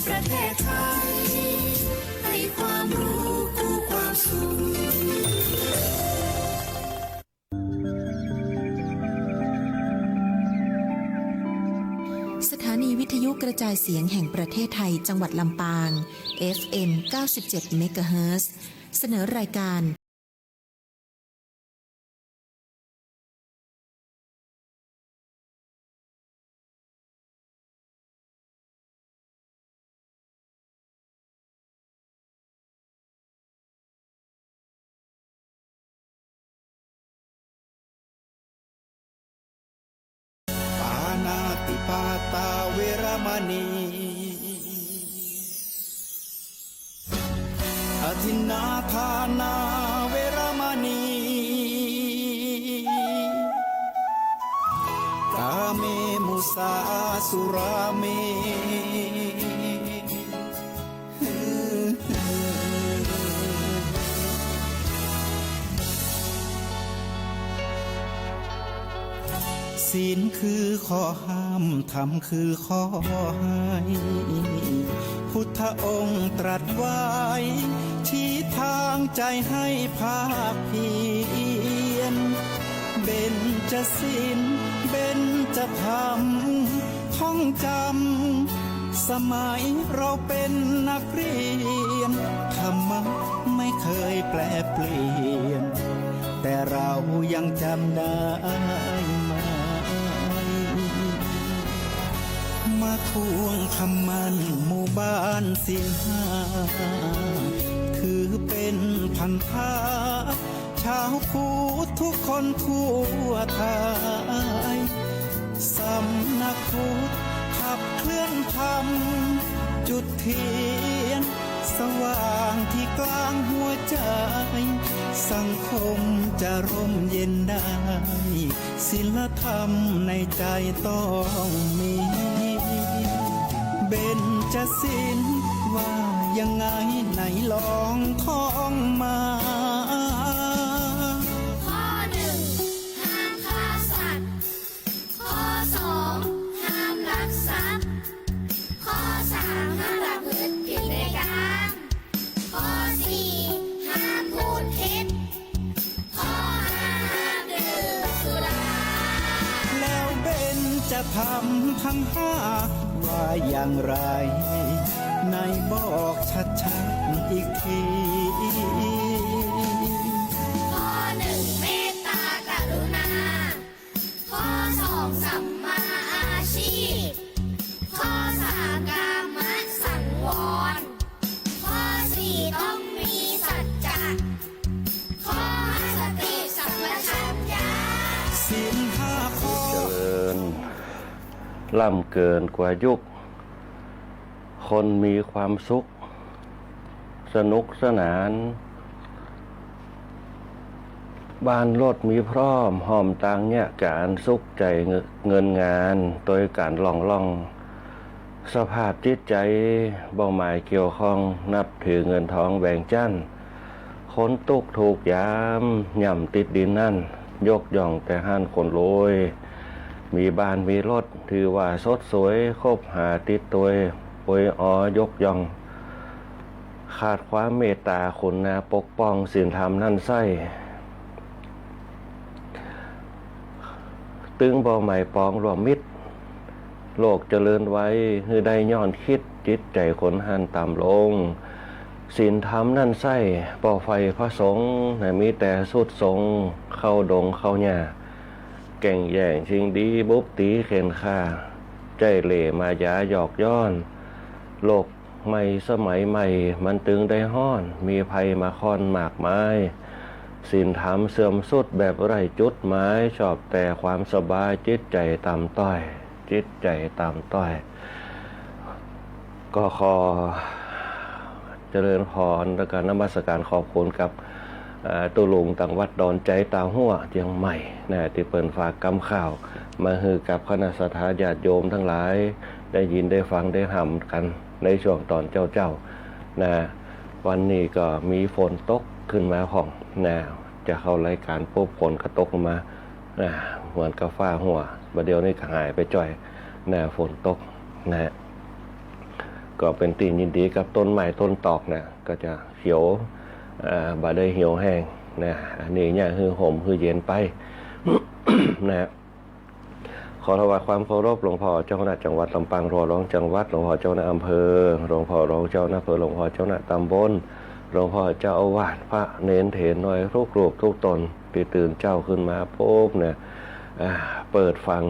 ประเทศไทยให้ความรู้คู่ความสุขสถานีวิทยุกระจายเสียงแห่งประเทศไทยจังหวัดลำปาง FM 97 เมกะเฮิรตซ์ เสนอรายการปานาติปาตาเวรมณีอทินนาทานาเวรมณีกาเมมุสาสุราเมศีลคือข้อห้ามธรรมคือข้อให้พุทธองค์ตรัสไว้ชี้ทางใจให้ภาคเพียรเบญจศีลเบญจธรรมท่องจำสมัยเราเป็นนักเรียนธรรมะไม่เคยแปลเปลี่ยนแต่เรายังจำได้มาทวงคำมั่นหมู่บ้านศีลห้าถือเป็นพันธะชาวพุทธทุกคนทั่วไทยสำนักพุทธขับเคลื่อนธรรมจุดเทียนสว่างที่กลางหัวใจสังคมจะร่มเย็นได้ศีลธรรมในใจต้องมีเบญจศีลว่ายังไงไหนลองท่องมาข้อหนึ่งห้ามฆ่าสัตว์ข้อสองห้ามลักทรัพย์ข้อสามห้ามประพฤติผิดในกามข้อสี่ห้ามพูดเท็จข้อห้าห้ามดื่มสุราแล้วเบญจะทำทั้งห้าว่าอย่างไรในบอกชัดๆอีกทีข้อหนึ่งเมตตากรุณาข้อสองสัมมาอาชีพข้อสามกามสังวรข้อสี่ต้องมีสัจจะข้อห้าสติสัมปชัญญะศีลห้าข้อเจริญล่ำเกินกว่ายุคคนมีความสุขสนุกสนานบ้านรถมีพร้อมหอมตังเนี่ยการสุขใจเงินงานโดยการล่องสภาพจิตใจบ่หมายเกี่ยวข้องนับถือเงินทองแบ่งจันคนตุกถูกยามย่ำติดดินนั่นยกย่องแต่ห้านคนรวยมีบ้านมีรถถือว่าสดสวยคบหาติดตัวปวยยกย่องขาดความเมตตาคุณนาปกป้องศีลธรรมนั่นไส้ตึงบ่ใหม่ปองรวมมิตรโลกเจริญไว้ฮือได้ย้อนคิดจิตใจคนหันต่ำลงศีลธรรมนั่นไส้ป่อไฟพระสงฆ์มีแต่สุดทรงเข้าดงเข้าหญ้าแก่งแย่งชิงดีบุบตีเข็นฆ่าใจเหล่มายาหยอกย้อนโลกใหม่สมัยใหม่มันตึงได้ห้อนมีภัยมาค่อนมากมายศีลธรรมเสื่อมสุดแบบไร้จุดหมายชอบแต่ความสบายจิตใจต่ำต้อยจิตใจต่ำต้อยก็ขอเจริญพรและการนมัสการขอบคุณกับตุลุงต่างวัดดอนใจตาหัวเจียงใหม่นะที่เปิดฝากกำข่าวมาฮือกับคณะสัตยาญาติโยมทั้งหลายได้ยินได้ฟังได้ทำกันในช่วงตอนเจ้านะวันนี้ก็มีฝนตกขึ้นมาของนะจะเข้ารายการปุ๊บฝนก็ตกมานะเหมือนกับฟ้าหัวประเดี๋ยวนี้หายไปจ่อยนะฝนตกนะ ก็เป็นตียินดีกับต้นไม้ต้นตอกนะก็จะเขียวบ่ได้เหี่ยวแห้งนะอันนี้เนี่ยคือห่มคือเย็นไป นะขอถวายความเคารพหลวงพ่อเจ้าคณะจังหวัดลำปางรองจังหวัดหลวงพ่อเจ้าคณะอำเภอหลวงพ่อรองเจ้าคณะอำเภอหลวงพ่อเจ้าคณะตำบลหลวงพ่อเจ้าอาวาสพระเนนเถรน้อยทุกรูปทุกตนที่ตื่นเจ้าขึ้นมาปุ๊บเนี่ยเปิดฟัง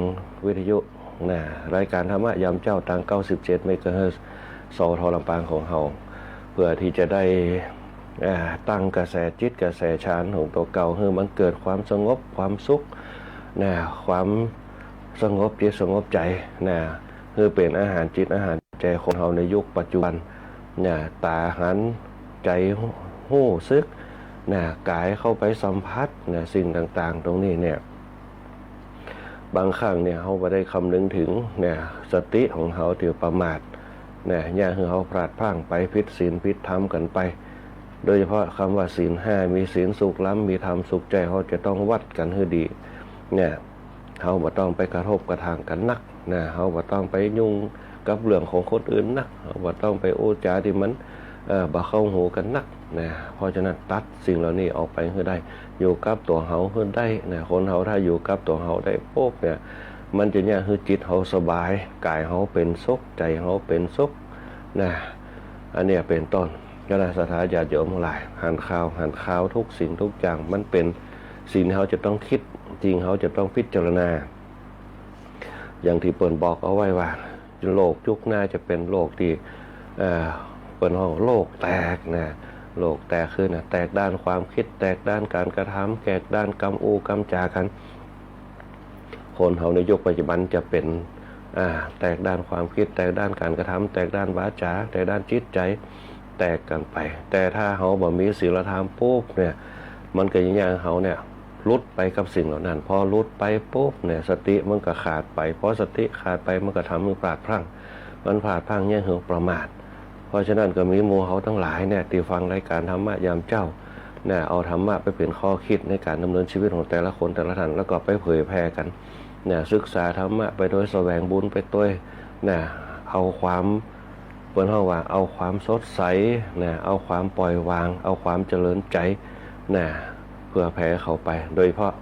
วิทยุนะรายการธรรมะยามเจ้าทาง97เมกะเฮิรตซ์สทลำปางของเฮาเพื่อที่จะได้ตั้งกระแสจิตกระแสฌานของตัวเก่าให้มันเกิดความสงบความสุขนะความสงบจิตสงบใจนะคือเป็นอาหารจิตอาหารใจของเฮาในยุคปัจจุบันนะตาหันใจหู้ซึกนะกายเข้าไปสัมผัสนะสิ่งต่างๆตรงนี้เนี่ยบางครั้งเนี่ยเขาไม่ได้คำนึงถึงเนี่ยสติของเขาที่ประมาทเนี่ยอย่างคือเขาพลาดพลั้งไปผิดศีลผิดธรรมกันไปโดยเฉพาะคำว่าศีล5มีศีลสุขล้ำมีธรรมสุขใจเขาจะต้องวัดกันให้ดีเนี่ยเขาบ่ต้องไปกระทบกระทางกันนักนะเขาบ่ต้องไปยุ่งกับเรื่องของคนอื่นนักเขาบ่ต้องไปโอ้จาที่มันบ่เข้าหูกันนักนะเพราะฉะนั้นตัดสิ่งเหล่านี้ออกไปให้ได้อยู่กับตัวเฮาให้ได้นะคนเฮาถ้าอยู่กับตัวเฮาได้ปุ๊บเนี่ยมันจะเนี่ยคือจิตเฮาสบายกายเฮาเป็นสุขใจเฮาเป็นสุขนะอันเนี้ยเป็นต้นคณะสัตยาติโยมทั้งหลายหันข่าวทุกสิ่งทุกอย่างมันเป็นสิ่งที่เฮาจะต้องคิดจริงเฮาจะต้องพิจารณาอย่างที่เปิ้นบอกเอาไว้ว่าโลกยุคหน้าจะเป็นโลกที่เปิ้นห้องโลกแตกนะโลกแตกคือนะแตกด้านความคิดแตกด้านการกระทำแตกด้านกรรมกรรมจากันคนเฮาในยุคปัจจุบันจะเป็นแตกด้านความคิดแตกด้านการกระทำแตกด้านวาจาแตกด้านจิตใจแตกกันไปแต่ถ้าเฮาบ่มีศีลธรรมปุ๊บเนี่ยมันก็อย่างเฮาเนี่ยลุดไปกับสิ่งเหล่านั้นพอลุดไปปุ๊บเนี่ยสติมันก็ขาดไปพอสติขาดไปมันก็ทำให้พลาดพลั้งมันพลาดพลั้งเนี่ยคือประมาทเพราะฉะนั้นก็มีหมู่เฮาทั้งหลายเนี่ยที่ฟังรายการธรรมะยามเจ้าเนี่ยเอาธรรมะไปเป็นข้อคิดในการดำเนินชีวิตของแต่ละคนแต่ละท่านแล้วก็ไปเผยแพร่กันเนี่ยศึกษาธรรมะไปโดยแสวงบุญไปด้วยเนี่ยเอาความเปิ้นเฮาว่าเอาความสดใสเนี่ยเอาความปล่อยวางเอาความเจริญใจเนี่ยเพื่อแผ่เข้าไปโดยเฉพาะ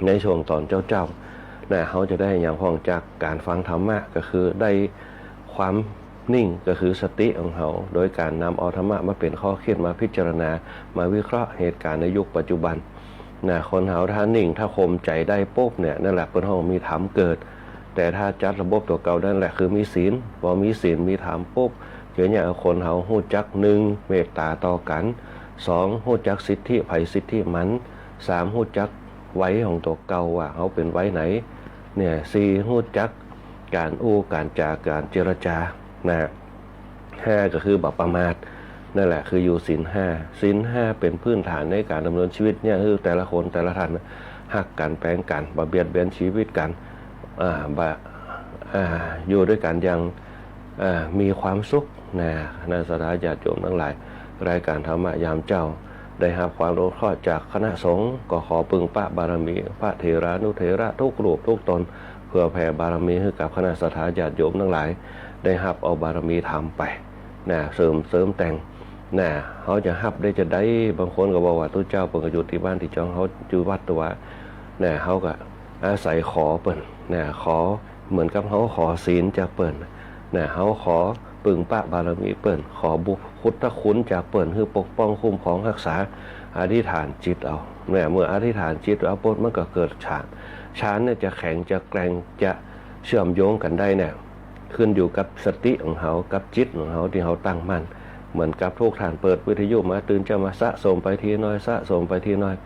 ในช่วงตอนเจ้าเนี่ยเขาจะได้อย่างพ้องจากการฟังธรรมะก็คือได้ความนิ่งก็คือสติของเขาโดยการนำเอาธรรมะมาเป็นข้อคิดมาพิจารณามาวิเคราะห์เหตุการณ์ในยุคปัจจุบันนะคนเขาถ้านิ่งถ้าข่มใจได้ปุ๊บเนี่ยนั่นแหละเป็นห้องมีธรรมเกิดแต่ถ้าจัดระบบตัวเก่านั่นแหละคือมีศีลพอมีศีลมีธรรมปุ๊บเดี๋ยวเนี่ยคนเขาหู้จัก1เมตตาต่อกัน2หู้จักสิทธิไผสิทธิมัน3หู้จักไว้ของตัวเก่าว่าเขาเป็นไว้ไหนเนี่ย4หู้จักการการจาการเจรจานะ5ก็คือบัพประมาทนั่นแหละคืออยู่ศีล5เป็นพื้นฐานในการดำเนินชีวิตเนี่ยคือแต่ละคนแต่ละท่านหักกันแปลงกันบ่เบียดเบียนชีวิตกันอยู่ด้วยกันอย่างมีความสุขนะในสถานญาติโยมทั้งหลายรายการธรรมะยามเจ้าได้รับความรู้ข้อจากคณะสงฆ์ก็ขอปึงปะบารมีพระเถรานุเถระทุกรูปทุกตนเพื่อแผ่บารมีให้กับคณะสถานญาติโยมทั้งหลายได้รับเอาบารมีธรรมไปนะเสริมแต่งนะเขาจะรับได้จะได้บางคนก็บอกว่าตู้เจ้าเปิ่นก็อยู่ที่บ้านที่จ้องเขาอยู่วัดตัวนะเขาก็อาศัยขอเปิ่นนะขอเหมือนกับเขาขอศีลจากเปิ่นนะเขาขอปึงปะบารมีเปิ่นขอบุพุทธคุณจากเปิ่นคือปกป้องคุ้มครองรักษาอธิษฐานจิตเอาเนี่ยเมื่ออธิษฐานจิตเอาปุ๊บมันก็เกิดฌานเนี่ยจะแข็งจะแกร่งจะเชื่อมโยงกันได้เนี่ยขึ้นอยู่กับสติของเขากับจิตของเขาที่เขาตั้งมั่นเหมือนกับทุกท่านเปิดวิทยุมาตื่นจะมาสะสมไปทีน้อยสะสมไปทีน้อย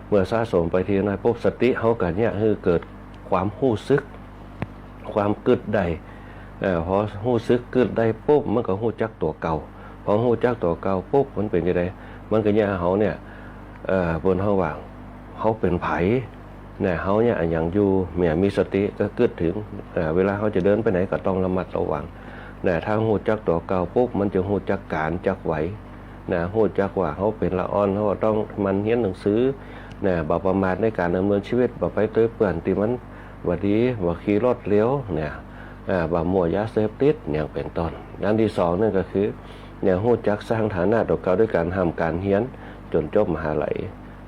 เมื่อสะสมไปทีน้อยปุ๊บสติเขากันเนี่ยคือเกิดความหู้ซึกความกึดได้พอหู้ซึกกึดได้ปุ๊บมันก็หู้จักตัวเก่าพอหู้จักตัวเก่าปุ๊บมันเป็นยังไงมันก็เนี่ยเขาเนี่ยบนเขาว่างเขาเป็นไผเนี่ยเขาเนี่ยอย่างอยู่มีสติก็กึดถึงเวลาเขาจะเดินไปไหนก็ต้องระมัดระวังเนี่ยถ้าหู้จักตัวเก่าปุ๊บมันจะหู้จักการจักไหวนะหู้จักว่าเขาเป็นละอ่อนเขาต้องมันเรียนหนังสือเนี่ยบ่ประมาทในการดำเนินชีวิตบ่ไปเตยเปื่อนที่มันวันนี้ว่าขี่รถเลี้ยวเนี่ย บามั่วยาเสพติดอย่างเป็นต้นอันที่สองนั่นก็คือเนี่ยฮู้จักสร้างฐานะต่อเก่าด้วยการทำการเรียนจนจบมหาลัย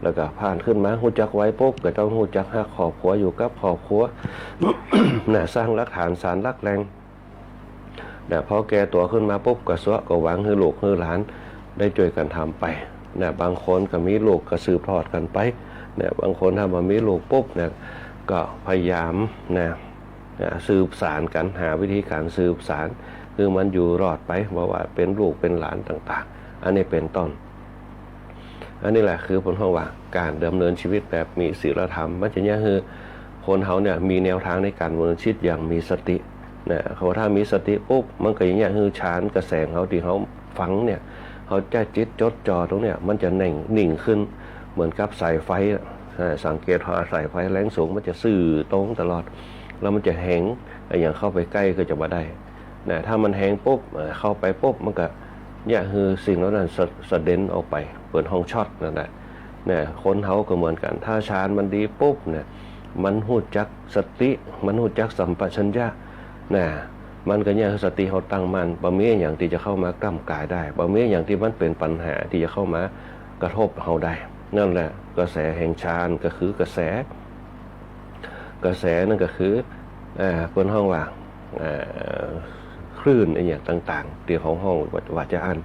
แล้วก็ผ่านขึ้นมาฮู้จักไว้ปุ๊บก็ต้องฮู้จักหาครอบครัวอยู่กับครอบครัว น่ะสร้างหลักฐานสารหลักแรงน่ะพอแก่ตัวขึ้นมาปุ๊บก็สวะก็หวังให้ลูกให้หลานได้ช่วยกันทำไปน่ะบางคนก็มีลูกก็สืบทอดกันไปน่ะบางคนถ้ามามีลูกปุ๊บเนี่ยก็พยายามนะสืบสารกันหาวิธีการสืบสารคือมันอยู่รอดไปว่าเป็นลูกเป็นหลานต่างๆอันนี้เป็นต้นอันนี้แหละคือผลของว่าการดำเนินชีวิตแบบมีศีลธรรมมันจะเนี่ยคือคนเขาเนี่ยมีแนวทางในการดำเนินชีวิตอย่างมีสติเนี่ยเขาถ้ามีสติปุ๊บมันก็อย่างเงี้ยคือชานกระแสเขาที่เขาฟังเนี่ยเขาจะจิตจดจ่อตรงเนี่ยมันจะนิ่งขึ้นเหมือนกับสายไฟสังเกตพอสายไฟแรงสูงมันจะสื่อตรงตลอดแล้วมันจะแห้งอย่างเข้าไปใกล้ก็จะมาได้นะถ้ามันแห้งปุ๊บเข้าไปปุ๊บมันก็เนี่ยคือสิ่งนั้นสะเด็นออกไปเปิดห้องช็อตนั่นแหละเนี่ยคนเขาก็เหมือนกันถ้าฌานมันดีปุ๊บเนี่ยมันหูจักสติมันหูจักสัมปชัญญะนะมันก็เนี่ยสติเขาตั้งมั่นบะมีอย่างที่จะเข้ามากล้ำกายได้บะมีอย่างที่มันเป็นปัญหาที่จะเข้ามากระทบเขาได้นั่นแหละกระแสแห่งฌานก็คือกระแสนั่นก็คือเปิ้นห้องว่าคลื่นอย่างต่างๆที่ของห้องว่าจะอ่าน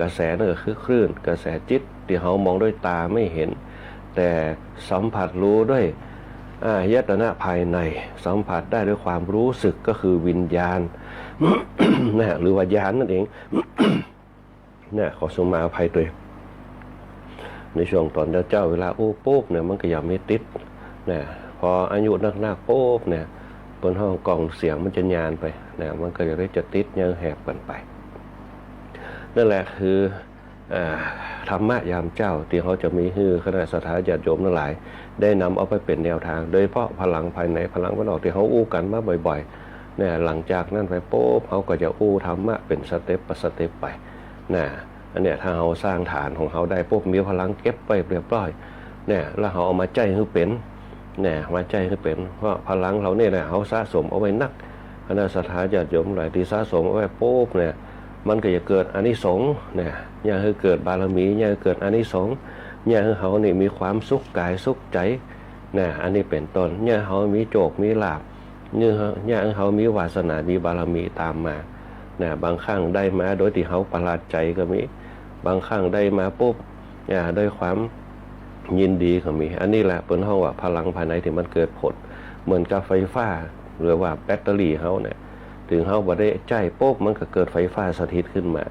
กระแสนั่นก็คือคลื่นกระแสจิตที่เขามองด้วยตาไม่เห็นแต่สัมผัสรู้ด้วยยตนะภายในสัมผัสได้ด้วยความรู้สึกก็คือวิญญาณ นะหรือว่าญาณนั่นเอง เนี่ยขอสมาอภัยด้วยในช่วงตอนเจ้าเวลาอู้ปุ๊บเนี่ยมันก็ยังไม่ติดเนี่ยพออายุนักๆปุ๊บเนี่ยบนห้องกล่องเสียงมันจะญานไปเนี่ยมันก็จะติดยังแหบกันไปนั่นแหละคือธรรมะยามเจ้าที่เขาจะมีฮือคณะสัทธาญาติโยมทั้งหลายได้นำเอาไปเป็นแนวทางโดยเฉพาะพลังภายในพลังภายนอกที่เขาอู้กันมาบ่อยๆเนี่ยหลังจากนั้นไปปุ๊บเขาก็จะอู้ธรรมะเป็นสเต็ปไปนะอันเนี้ยถ้าเขาสร้างฐานของเขาได้ปุ๊บมีพลังเก็บไปเรียบร้อยเนี่ยแล้วเขาเอามาใจให้เป็นเนี่ยมาใจให้เป็นเพราะพลังเราเนี่ยนะเขาสะสมเอาไว้นักคณะสัทธาญาติโยมหลายที่สะสมเอาไว้ปุ๊บเนี่ยมันก็จะเกิดอานิสงส์เนี่ยอย่างให้เกิดบารมีอย่างให้เกิดอานิสงส์อย่างให้เขานี่มีความสุขกายสุขใจเนี่ยอันนี้เป็นต้นอย่างเขามีโจกมีลาภอย่างให้เขามีวาสนามีบารมีตามมาเนี่ยบางครั้งได้มาโดยที่เขาประหลาดใจก็มีบางครั้งได้มาปุ๊บเนี่ยด้วยความยินดีก็มีอันนี้แหละเป็นห้องว่าพลังภายในที่มันเกิดผลเหมือนกับไฟฟ้าหรือว่าแบตเตอรี่เขาเนี่ยถึงเขาบ่ได้ใจปุ๊บมันก็เกิดไฟฟ้าสถิตขึ้นมา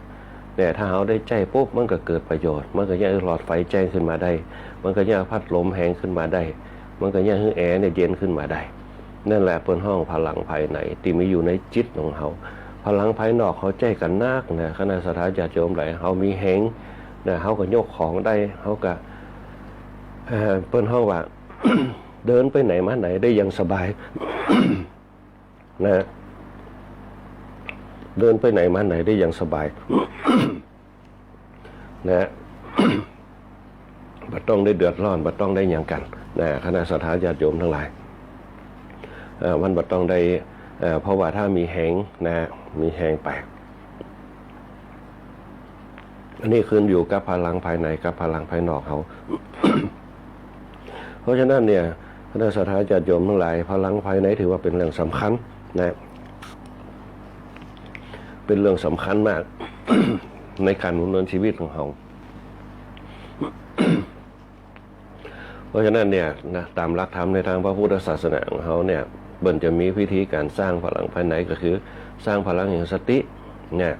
แต่ถ้าเขาได้ใจปุ๊บมันก็เกิดประโยชน์มันก็ยังหลอดไฟแจ้งขึ้นมาได้มันก็ยังพัดลมแห้งขึ้นมาได้มันก็ยังแอร์เนี่ยเย็นขึ้นมาได้นั่นแหละเป็นห้องพลังภายในที่มีอยู่ในจิตของเขาพลังภายนอกเขาใจกันนักนะคณะสัทธาญาติโยมหลายเขามีแห้งนะเขาก็ยกของได้เขาก็เปิ้นห้องว่า เดินไปไหนมาไหนได้อย่างสบาย นะเดินไปไหนมาไหนได้อย่างสบาย นะบัดต้องได้เดือดร้อนบัดต้องได้อย่างกันนะคณะสัทธาญาติโยมทั้งหลายมันบัดต้องได้เพราะว่าถ้ามีแหงนะมีแหงไปอันนี้ขึ้นอยู่กับพลังภายในกับพลังภายนอกเขา เพราะฉะนั้นเนี่ยคณะสัทธาญาติโยมทั้งหลายพลังภายในถือว่าเป็นเรื่องสำคัญนะเป็นเรื่องสำคัญมาก ในการดำเนินชีวิตของเขาเพราะฉะนั้นเนี่ยนะตามหลักธรรมในทางพระพุทธศาสนาของเขาเนี่ยเบิ่นจะมีวิธีการสร้างพลังภายในก็คือสร้างพลังแห่งสติเนี่ย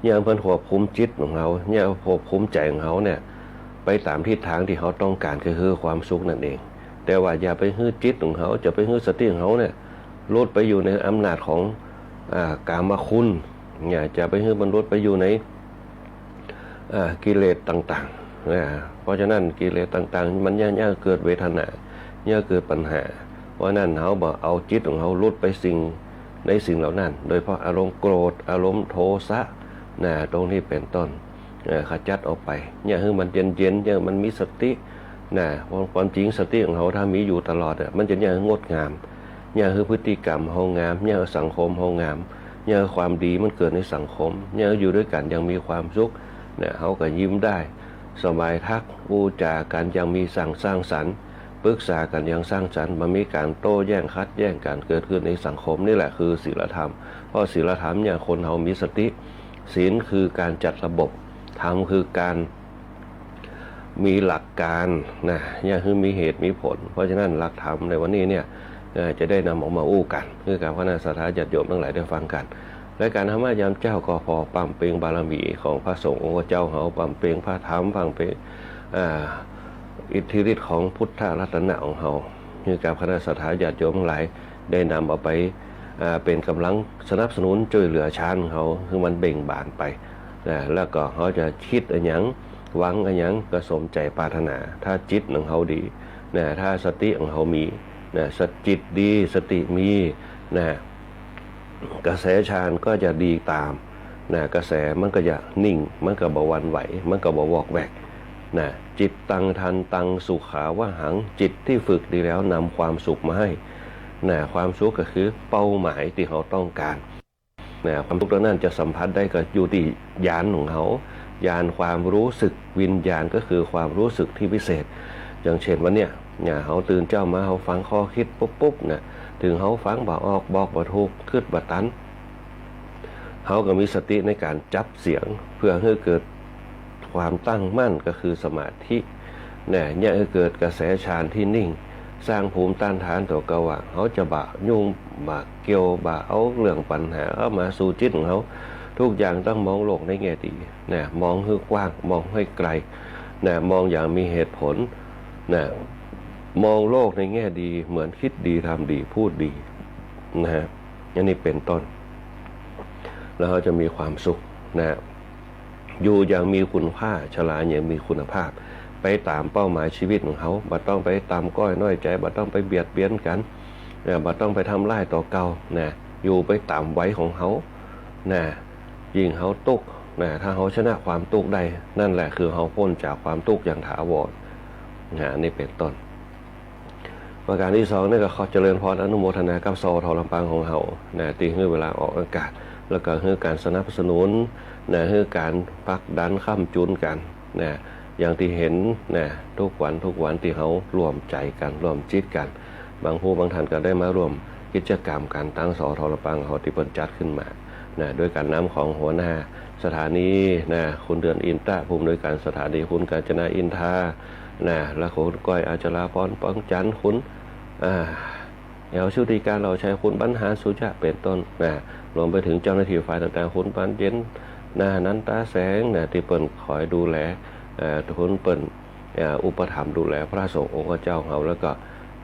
อย่างเพิ่นควบคุมจิตของเขาเนี่ยควบคุมใจของเขาเนี่ยไปตามทิศทางที่เขาต้องการคือความสุขนั่นเองแต่ว่าอย่าไปฮื้อจิตของเขาจะไปฮื้อสติของเขาเนี่ยลดไปอยู่ในอำนาจของกามคุณเนี่ยจะไปฮื้อบรรลุไปอยู่ในกิเลสต่างๆนะเพราะฉะนั้นกิเลสต่างๆมันย่าเกิดเวทนาย่าเกิดปัญหาเพราะนั้นเขาบอกเอาจิตของเขาลดไปในสิ่งเหล่านั้นโดยเพราะอารมณ์โกรธอารมณ์โทสะนะตรงนี้เป็นต้นขจัดออกไปเนี่ยคือมันเย็นเนี่ยมันมีสตินะความจริงสติของเขาถ้ามีอยู่ตลอดมันจะเนี่ยงดงาม เนี่ยคือพฤติกรรมเฮางามเนี่ยสังคมเฮางามเนี่ยความดีมันเกิดในสังคมเนี่ยอยู่ด้วยกันยังมีความสุขเนี่ยเฮาก็ยิ้มได้สบายทักพูดจากันยังมีสร้างสรรค์ปรึกษากันยังสร้างสรรค์มันมีการโต้แย้งคัดแย้งกันเกิดขึ้นในสังคมนี่แหละคือศีลธรรมเพราะศีลธรรมเนี่ยคนเฮามีสติศีลคือการจัดระบบธรรมคือการมีหลักการนะเนี่ยคือมีเหตุมีผลเพราะฉะนั้นหลักธรรมในวันนี้เนี่ยจะได้นำออกมาอู้กันคือการพระนาสถาญาติโยมทั้งหลายได้ฟังกันและการธรรมยามเจ้าก็พอปั๊มเปล่งบารมีของพระสงฆ์องค์เจ้าเฮาปั๊มเปล่งพระธรรมปั๊มเปล่งอิทธิฤทธิ์ของพุทธรัตนะของเฮาคือการพระนาสถาญาติโยมทั้งหลายได้นำเอาไปเป็นกำลังสนับสนุนช่วยเหลือชาติเขาคือมันเบ่งบานไปนะแล้วก็เขาจะคิดอะไรอย่างหวังอะไรอย่างก็สมใจปรารถนาถ้าจิตของเขาดีนะถ้าสติของเขามีนะจิตดีสติมีนะกระแสฌานก็จะดีตามนะกระแสมันก็จะนิ่งมันก็บ่หวั่นไหวมันก็บ่วอกแวกนะจิตตังทันตังสุขาวหังจิตที่ฝึกดีแล้วนำความสุขมาให้นะความสุขก็คือเป้าหมายที่เขาต้องการนะความสุขนั้นจะสัมผัสได้ก็อยู่ที่ญาณของเขาญาณความรู้สึกวิญญาณก็คือความรู้สึกที่พิเศษอย่างเช่นวันเนี้ยเขาตื่นเจ้ามาเขาฟังข้อคิดปุ๊บเนี่ยถึงเขาฟังบ่ออกบอกบ่ถูกคิดบ่ตันเขาก็มีสติในการจับเสียงเพื่อให้เกิดความตั้งมั่นก็คือสมาธิเนี่ยเกิดกระแสฌานที่นิ่งสร้างภูมิต้านทานต่อเกาว่าเขาจะบะยุ่งบะเกี่ยวบะเอาเรื่องปัญหาเอามาสู่จิตของเขาทุกอย่างต้องมองโลกในแง่ดีนะมองให้กว้างมองให้ไกลนะมองอย่างมีเหตุผลนะมองโลกในแง่ดีเหมือนคิดดีทำดีพูดดีนะฮะอันนี้เป็นต้นแล้วเขาจะมีความสุขนะอยู่อย่างมีคุณค่าฉลาดอย่างมีคุณภาพไปตามเป้าหมายชีวิตของเขาบ่ต้องไปตามก้อยน้อยใจบ่ต้องไปเบียดเบียนกันบ่ต้องไปทำร้ายต่อเก่านะอยู่ไปตามไว้ของเขานะยิ่งเขาตุกนะถ้าเขาชนะความตุกได้นั่นแหละคือเขาพ้นจากความตุกอย่างถาวรนะนี่เป็นต้นประการที่สองนี่ก็ขอเจริญพรอนุโมทนากับสท.ลำปางของเขานะตีให้เวลาออกอากาศแล้วก็ให้การสนับสนุนนะให้การพักดันข้ามจุนกันนะอย่างที่เห็นนะทุกวันที่เขารวมใจกันรวมจิตกันบางผู้บางท่านก็ได้มาร่วมกิจกรรมการตั้งสท.ลำปางเขาที่เปิดจัดขึ้นมานะด้วยการนำของหัวหน้าสถานีนะคุณเดือนอินตะภูมิโดยการสถานีคุณกาญจนาอินทานะและคุณก้อยอาจราพรป้องจันทร์คุณเอวชุติการเราใช้คุณบรรหารสุจะเป็นต้นนะรวมไปถึงเจ้าหน้าที่ฝ่ายต่างๆคุณปานเย็นนะนันตาแสงนะที่เปิ่นคอยดูแลคุณเปิ่นอุปถัมภ์ดูแลพระสงฆ์องค์เจ้าเขาแล้วก็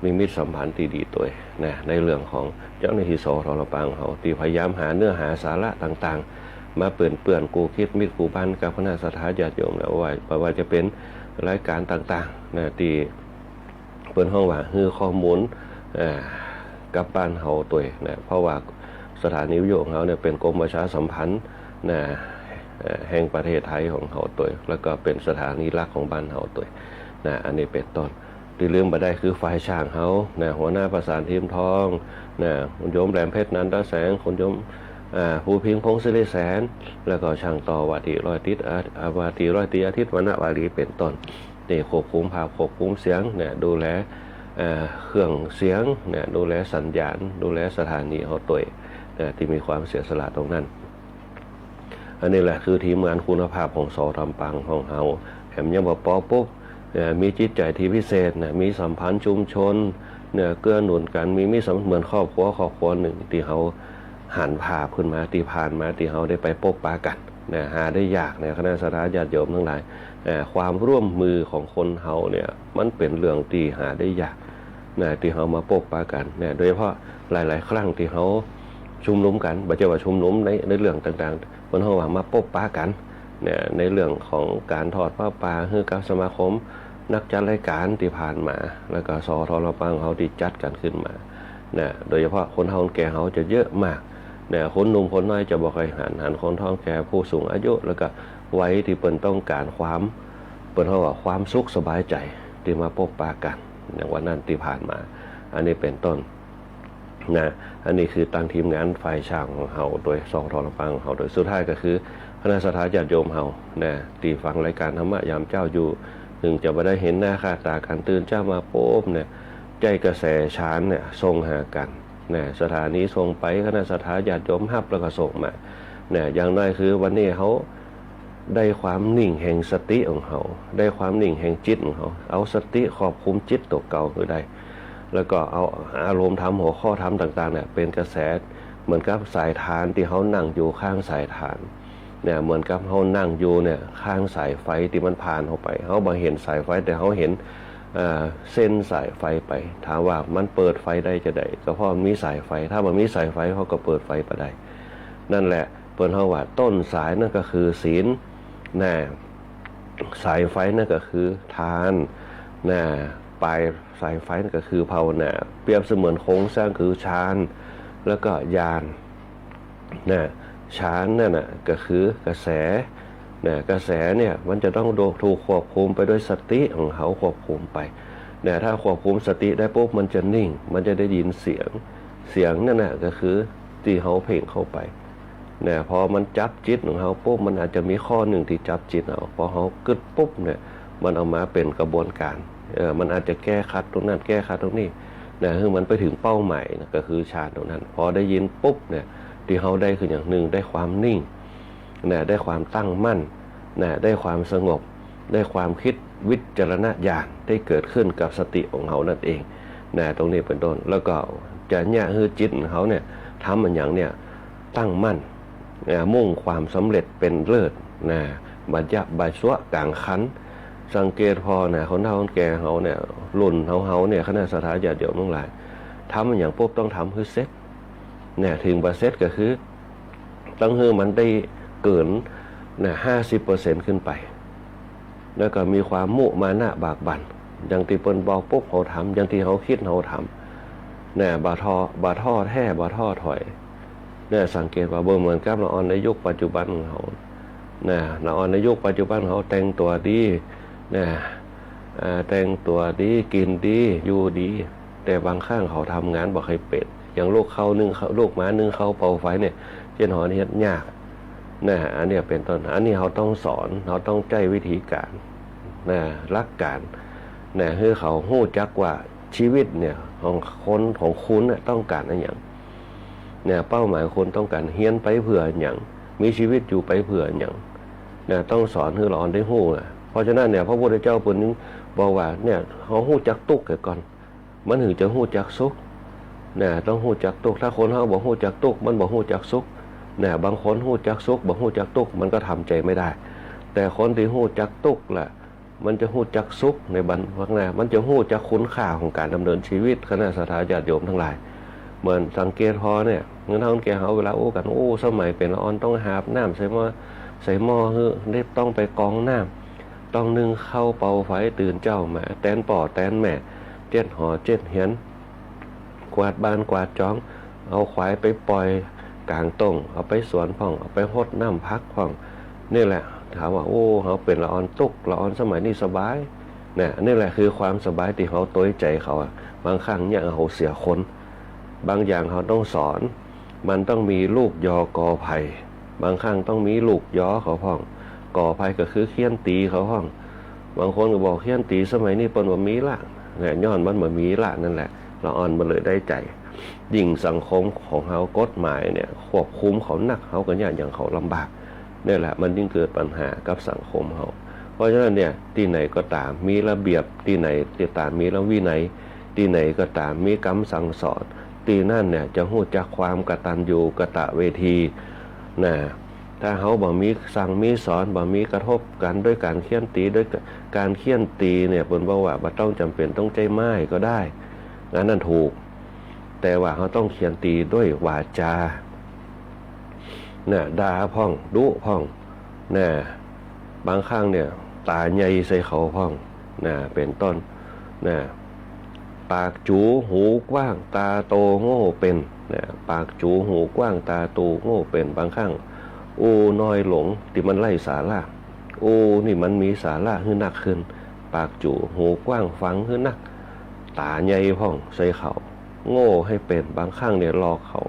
มีมิตรสัมพันธ์ที่ดีตัวนะในเรื่องของเจ้าหน้าที่สท.ลำปางเขาที่พยายามหาเนื้อหาสาระต่างๆมาเปื่อนกูคิดมิตรกูบ้านกับคณะสัตยาญาติโยมนะว่าจะเป็นรายการต่างๆนะที่เปิ่นห้องว่าคือข้อมูลกับบ้านเฮาตัวนะเพราะว่าสถานีวิทยุของเขาเนี่ยเป็นกรมประชาสัมพันธ์นะแห่งประเทศไทยของเขาตัวแล้วก็เป็นสถานีหลักของบ้านเฮาตัวนะอันนี้เป็นต้นที่ลืมไปได้คือฝ่ายช่างเขานะหัวหน้าประสานทีมทองนะคุณโยมแหลมเพชรนันทแสงคุณโยมผู้พิงพงศ์ศิริแสนแล้วก็ช่างต่อวาทีร้อยติดวาทีร้อยตีอาทิตย์วรรณวารีเป็นต้นนี่ควบคุมภาพควบคุมเสียงเนี่ยดูแลเครื่องเสียงเนี่ยดูแลสัญญาณดูแลสถานีเขาตัวที่มีความเสียสละตรงนั้นอันนี้แหละคือทีมงานคุณภาพของสท.ลำปางของเฮาแถมยังบอกปอปุ๊บมีจิตใจที่พิเศษมีสัมพันธ์ชุมชนเกื้อหนุนกันมีสัมพันธ์เหมือนครอบครัวหนึ่งที่เขาหันภาพขึ้นมาที่ผ่านมาที่เขาได้ไปพบปะกันหาได้ยากคณะสัตยาญาติโยมทั้งหลายความร่วมมือของคนเฮาเนี่ยมันเป็นเรื่องที่หาได้ยากที่เขามาพบปะกันโดยเฉพาะหลายๆครั้งที่เขาชุมนุมกันบ่ใช่ว่าชุมนุมในเรื่องต่างๆคนเขาว่ามาพบปะกันในเรื่องของการทอดผ้าป่าคือกับสมาคมนักจัดรายการที่ผ่านมาแล้วก็สท.ลำปางเขาที่จัดกันขึ้นมาโดยเฉพาะคนเฒ่าแก่เขาจะเยอะมากคนหนุ่มคนน้อยจะบอกให้หันคนท้องแก่ผู้สูงอายุแล้วก็ไว้ที่เปิ้นต้องการความเปิ้นเขาว่าความสุขสบายใจที่มาพบปะกันอย่างวันนั้นที่ผ่านมาอันนี้เป็นต้น นะอันนี้คือตั้งทีมงานฝ่ายช่างของเฮาโดยสทลำปางของเฮาโดยสุดท้ายก็คือคณะสัทธาญาติโยมเฮานะที่ฟังรายการธรรมะยามเจ้าอยู่ถึงจะไม่ได้เห็นหน้าค่าตากันตื่นเจ้ามาโป๊บเนี่ยใจกระแสชานเนี่ยส่งหากันนะสถานีส่งไปคณะสัทธาญาติโยมฮับแล้วก็ส่งมาเนี่ยอย่างน้อยคือวันนี้เขาได้ความนิ่งแห่งสติของเขาได้ความนิ่งแห่งจิตของเขาเอาสติครอบคุมจิตตัวเก่าคือได้แล้วก็เอาอารมณ์ธรรมหัวข้อธรรมต่างๆเนี่ยเป็นกระแสเหมือนกับสายทานที่เขานั่งอยู่ข้างสายทานเนี่ยเหมือนกับเขานั่งอยู่เนี่ยข้างสายไฟที่มันผ่านเข้าไปเขาบ่เห็นสายไฟแต่เขาเห็นเส้นสายไฟไปถามว่ามันเปิดไฟได้จะได้ก็เพราะมีสายไฟถ้ามันมีสายไฟเขาก็เปิดไฟไปได้นั่นแหละเปิ้นเฮาว่าต้นสายนั่นก็คือศีลนะสายไฟนั่นก็คือทานนะปลายสายไฟนั่นก็คือภาวนาเปรียบเสมือนโครงสร้างคือฌานแล้วก็ญาณนะฌานนั่นน่ะก็คือกระแสนะกระแสเนี่ยมันจะต้องถูกควบคุมไปด้วยสติของเขาควบคุมไปนะถ้าควบคุมสติได้ปุ๊บมันจะนิ่งมันจะได้ยินเสียงนั่นน่ะก็คือที่เขาเพ่งเข้าไปเนี่ยพอมันจับจิตของเขาปุ๊บมันอาจจะมีข้อหนึ่งที่จับจิตเอาพอเขากึดปุ๊บเนี่ยมันเอามาเป็นกระบวนการมันอาจจะแก้ขัดตรงนั้นแก้ขัดตรงนี้นะคือมันไปถึงเป้าหมายนะก็คือฌานตรงนั้นพอได้ยินปุ๊บเนี่ยที่เขาได้คืออย่างหนึ่งได้ความนิ่งนะได้ความตั้งมั่นนะได้ความสงบได้ความคิดวิจารณญาณได้เกิดขึ้นกับสติของเขานั่นเองนะตรงนี้เป็นต้นแล้วก็จะเนี่ยคือจิตของเขาเนี่ยทำมันอย่างเนี่ยตั้งมั่นมุ่งความสำเร็จเป็นเลิศนะบัญญัติบาชัวกลางคันสังเกตพอนะคนเฒ่าคนแก่เขาเนี่ยรุ่นเขาเนี่ยคณะสัทธาญาติโยมทั้งหลายทำอย่างปุ๊บต้องทำคือเซ็ตเนี่ยถึงบาเซ็ตก็คือต้องให้มันได้เกินนะ50%ขึ้นไปแล้วก็มีความมุมานะบากบั่นอย่างที่เปิ้นบอกปุ๊บเขาทำอย่างที่เขาคิดเขาทำเนี่ยบาท่อแท้บาท่อถอยเนี่ยสังเกตว่าเหมือนกับละออนในยุคปัจจุบันของเขาเนี่ยละออนในยุคปัจจุบันเขาแต่งตัวดีเนี่ยแต่งตัวดีกินดีอยู่ดีแต่บางข้างเขาทำงานบอกให้เป็ดอย่างลูกเขานึ่งลูกหมานึ่งเขาเป่าไฟเนี่ยเช่นหอนี่ยากนะอันนี้เป็นต้นอันนี้เขาต้องสอนเขาต้องใจวิธีการนะรักการนะให้เขาหู้จักว่าชีวิตเนี่ยของคนของคุณเนี่ยต้องการอะไรอย่างเนี่ยเป้าหมายคนต้องการเฮียนไปเผื่ออย่างมีชีวิตอยู่ไปเผื่ออย่างเนี่ยต้องสอนให้เราได้หู้นะเพราะฉะนั้นเนี่ยพระพุทธเจ้าปุ่นนึงบอกว่าเนี่ยเขาหู้จักตุกก่อนมันถึงจะหู้จักสุขเนี่ยต้องหู้จักตุกถ้าคนเขาบอกหู้จักตุกมันบอกหู้จักสุขเนี่ยบางคนหู้จักสุขบอกหู้จักตุกมันก็ทำใจไม่ได้แต่คนที่หู้จักตุกล่ะมันจะหู้จักสุขในบรรพข้างหน้ามันจะหู้จักคุณค่าของการดำเนินชีวิตคณะสัทธาญาติโยมทั้งหลายเหมือนสังเกตพอเนี่ยเงินเท่าแก่เขาเวลาโอ้กันโอ้สมัยเป็นละออนต้องหาบน้ำใส่หม้อเรียบต้องไปกองน้ำต้องนึ่งเข้าเป่าไฟตื่นเจ้ามาแตนป่อแตนแม่เจ็ดหอเจ็ดเหียนกวาดบ้านกวาดจ้องเอาควายไปปล่อยกลางตงเอาไปสวนพ่องเอาไปหดน้ำพักพ่องนี่แหละถามว่าโอ้เขาเป็นละออนตุกละออนสมัยนี้สบายเนี่ยนี่แหละคือความสบายที่เขาต้วยใจเขาบางครั้งเนี่ยเขาเสียคนบางอย่างเขาต้องสอนมันต้องมีลูกยอกอไผ่บางครั้งต้องมีลูกยอเขาพ่องก่อไผ่ก็คือเคี่ยนตีเขาพ่องบางคนก็บอกเคี่ยนตีสมัยนี้เปิ้นว่ามีละเนี่ยย้อนมันเหมือนมีละนั่นแหละละออนมันเลยได้ใจยิ่งสังคมของเขากฎหมายเนี่ยควบคุมเขาหนักเขาก็อย่างเขาลำบากนี่แหละมันยิ่งเกิดปัญหากับสังคมเขาเพราะฉะนั้นเนี่ยที่ไหนก็ตามมีระเบียบที่ไหนที่ตามมีระวินัยที่ไหนก็ตามมีกรรมสั่งสอนที่นั่นเนี่ยจะหู้จักความกตัญญูกตเวทีนะถ้าเขาบ่มีสั่งมีสอนบ่มีกระทบกันด้วยการเคี่ยนตีด้วยการเคี่ยนตีเนี่ยบนบอกว่าบ่ต้องจำเป็นต้องใจไม้ก็ได้งั้นนั่นถูกแต่ว่าเขาต้องเคี่ยนตีด้วยวาจาเนี่ยด่าพ่องดุพ่องเนี่ยบางครั้งเนี่ยตาใหญ่ใส่เขาพ่องเนี่ยเป็นต้นเนี่ยปากจูหูกว้างตาโตโง่เป็นเนี่ยปากจูหูกว้างตาโตโง่เป็นบางครั้งโอ้น้อยหลงที่มันไล่สาระโอ้นี่มันมีสาระขึ้นหนักขึ้นปากจูหูกว้างฟังขึ้นนักตาใหญ่พ่องใส่เขา โง่ให้เป็นบางครั้งเนี่ยหลอกเขา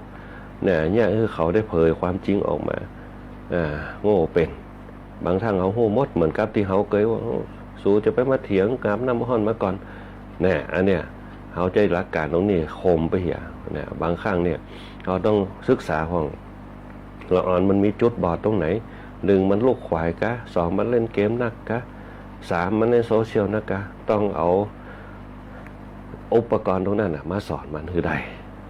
เนี่ยคือเขาได้เผยความจริงออกมาโง่เป็นบางครั้งเขาโง่หมดเหมือนกับที่เขาเคยว่าสู้จะไปมาเถียงกับน้ำห้อนมาก่อนเนี่ยอันเนี้ยเขาใจหลักการตรงนี้คมไปเหี้ยเนี่ยบางครั้งเนี่ยเขาต้องศึกษาของละอ่อนมันมีจุดบอดตรงไหนหนึ่งมันลูกควายกะสองมันเล่นเกมนักกะสามมันเล่นโซเชียลนักกะต้องเอาอุปกรณ์ตรงนั้นมาสอนมันคือใด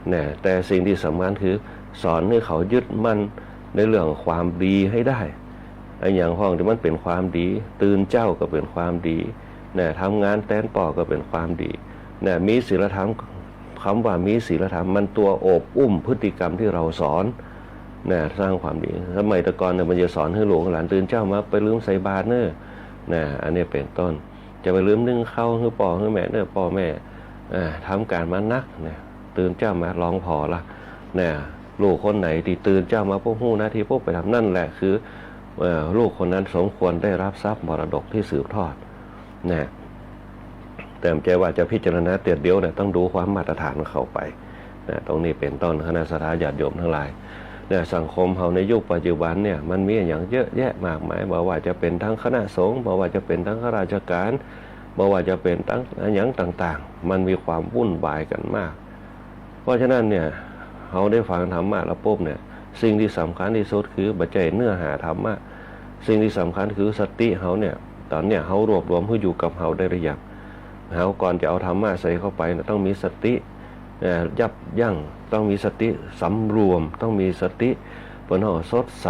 เนี่ยแต่สิ่งที่สำคัญคือสอนให้เขายึดมั่นในเรื่องความดีให้ได้ไอ้อย่างห้องที่มันเป็นความดีตื่นเจ้าก็เป็นความดีเนี่ยทำงานแตนป่อก็เป็นความดีเนี่ยมีศีลธรรมคำว่ามีศีลธรรมมันตัวโอบอุ้มพฤติกรรมที่เราสอนเนี่ยสร้างความดีสมัยตะกอนเนี่ยมันจะสอนให้หลวงหลานตื่นเจ้ามาไปลืมใส่บาตรเนอะเนี่ยอันนี้เป็นต้นจะไปลืมนึ่งข้าวให้ป่อให้แม่เนอะป่อแม่ทำการมานักเนี่ยตื่นเจ้ามาร้องพอละเนี่ยลูกคนไหนที่ตื่นเจ้ามาพวกหู้หน้าที่พวกไปทำนั่นแหละคือลูกคนนั้นสมควรได้รับทรัพย์มรดกที่สืบทอดเนี่ยแต่ใจว่าจะพิจารณาเตียดเดียวเนี่ยต้องดูความมาตรฐานเข้าไปนะตรงนี้เป็นต้นคณะสัตยาญาติโยมทั้งหลายเนี่ยสังคมเราในยุคปัจจุบันเนี่ยมันมีอย่างเยอะแยะมากมายบอกว่าจะเป็นทั้งคณะสงฆ์บอกว่าจะเป็นทั้งข้าราชการบอกว่าจะเป็นทั้งอย่างต่างๆมันมีความวุ่นวายกันมากเพราะฉะนั้นเนี่ยเราได้ฟังธรรมะแล้วปุ๊บเนี่ยสิ่งที่สำคัญที่สุดคือปัจจัยเนื้อหาธรรมะสิ่งที่สำคัญคือสติเขาเนี่ยตอนเนี้ยเขารวบรวมเพื่ออยู่กับเขาได้หรือยังเขาก่อนจะเอาธรรมะใส่เข้าไปนะต้องมีสติยับยั้งต้องมีสติสำรวมต้องมีสติเปิดห่อสดใส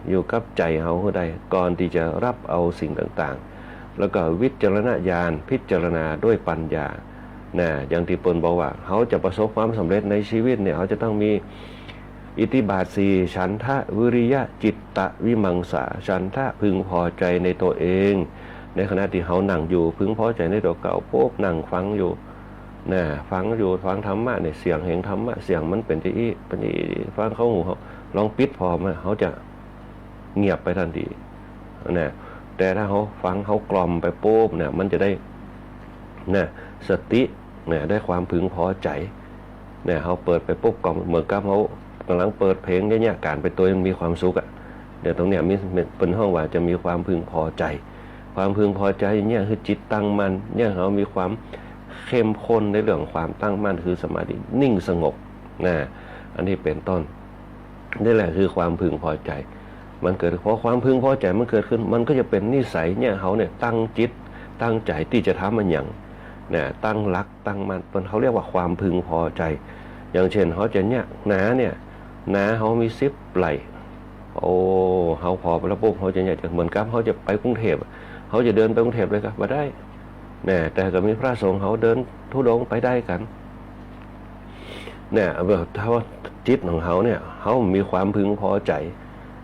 อยู่กับใจเขาเพื่อใดก่อนที่จะรับเอาสิ่งต่างๆแล้วก็วิจารณญาณพิจารณาด้วยปัญญาอย่างที่เปิลบอกว่าเขาจะประสบความสำเร็จในชีวิตเนี่ยเขาจะต้องมีอิทธิบาทสี่ฉันทะวิริยะจิตตะวิมังสาฉันทะพึงพอใจในตัวเองในขณะที่เขานั่งอยู่พึงพอใจในตัวเก่าปุ๊บนั่งฟังอยู่ฟังอยู่ฟังธรรมะเนี่ยเสียงแห่งธรรมะเสียงมันเป็นที่เป็นที่ฟังเขาหูเขาลองปิดพอมาเขาจะเงียบไปทันทีแต่ถ้าเขาฟังเขากล่อมไปปุ๊บเนี่ยมันจะได้สติได้ความพึงพอใจเขาเปิดไปปุ๊บกล่อมเหมือนกับเขากำลังเปิดเพลงเนี่ยการไปตัวมันมีความสุขอ่ะเดี๋ยวตรงเนี้ยมีเป็นห้องว่าจะมีความพึงพอใจความพึงพอใจเนี่ยคือจิตตั้งมั่นเนี่ยเขามีความเข้มข้นในเรื่องความตั้งมั่นคือสมาธินิ่งสงบอันนี้เป็นต้นนี่แหละคือความพึงพอใจมันเกิดเพราะความพึงพอใจมันเกิดขึ้นมันก็จะเป็นนิสัยเนี่ยเขาเนี่ยตั้งจิตตั้งใจที่จะทำมันอย่างตั้งหลักตั้งมั่นเป็นเขาเรียกว่าความพึงพอใจอย่างเช่นเขาจะเนี่ยนาเขามี10 ไหล่เขาพอไปแล้วปุ๊บเขาจะเนี่ยเหมือนกับเขาจะไปกรุงเทพเขาจะเดินไปกรุงเทพเลยครับมาได้แต่ก็มีพระสงฆ์เขาเดินธุดงค์ไปได้กันถ้าว่าจิตของเขาเนี่ยเขามีความพึงพอใจ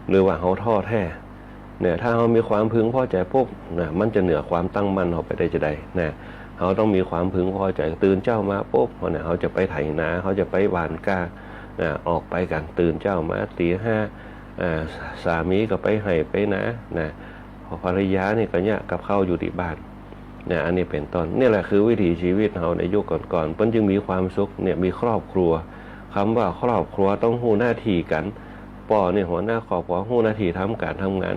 หรือว่าเขาท้อแท้ถ้าเขามีความพึงพอใจปุ๊บมันจะเหนือความตั้งมั่นเขาไปได้จะได้เขาต้องมีความพึงพอใจตื่นเจ้ามาปุ๊บเขาจะไปไถนาเขาจะไปหว่านกล้าออกไปกันตื่นเจ้ามาตี 5สามีก็ไปให้ไปนะภรรยานี่ก็เนี่ยกับข้าวอยู่ที่บ้านอันนี้เป็นต้นนี่แหละคือวิถีชีวิตเราในยุคก่อนๆเพิ่นจึงมีความสุขเนี่ยมีครอบครัวคำว่าครอบครัวต้องหู้หน้าที่กันป่อเนี่ยหัวหน้าครอบครัวหู้หน้าที่ทำการทำงาน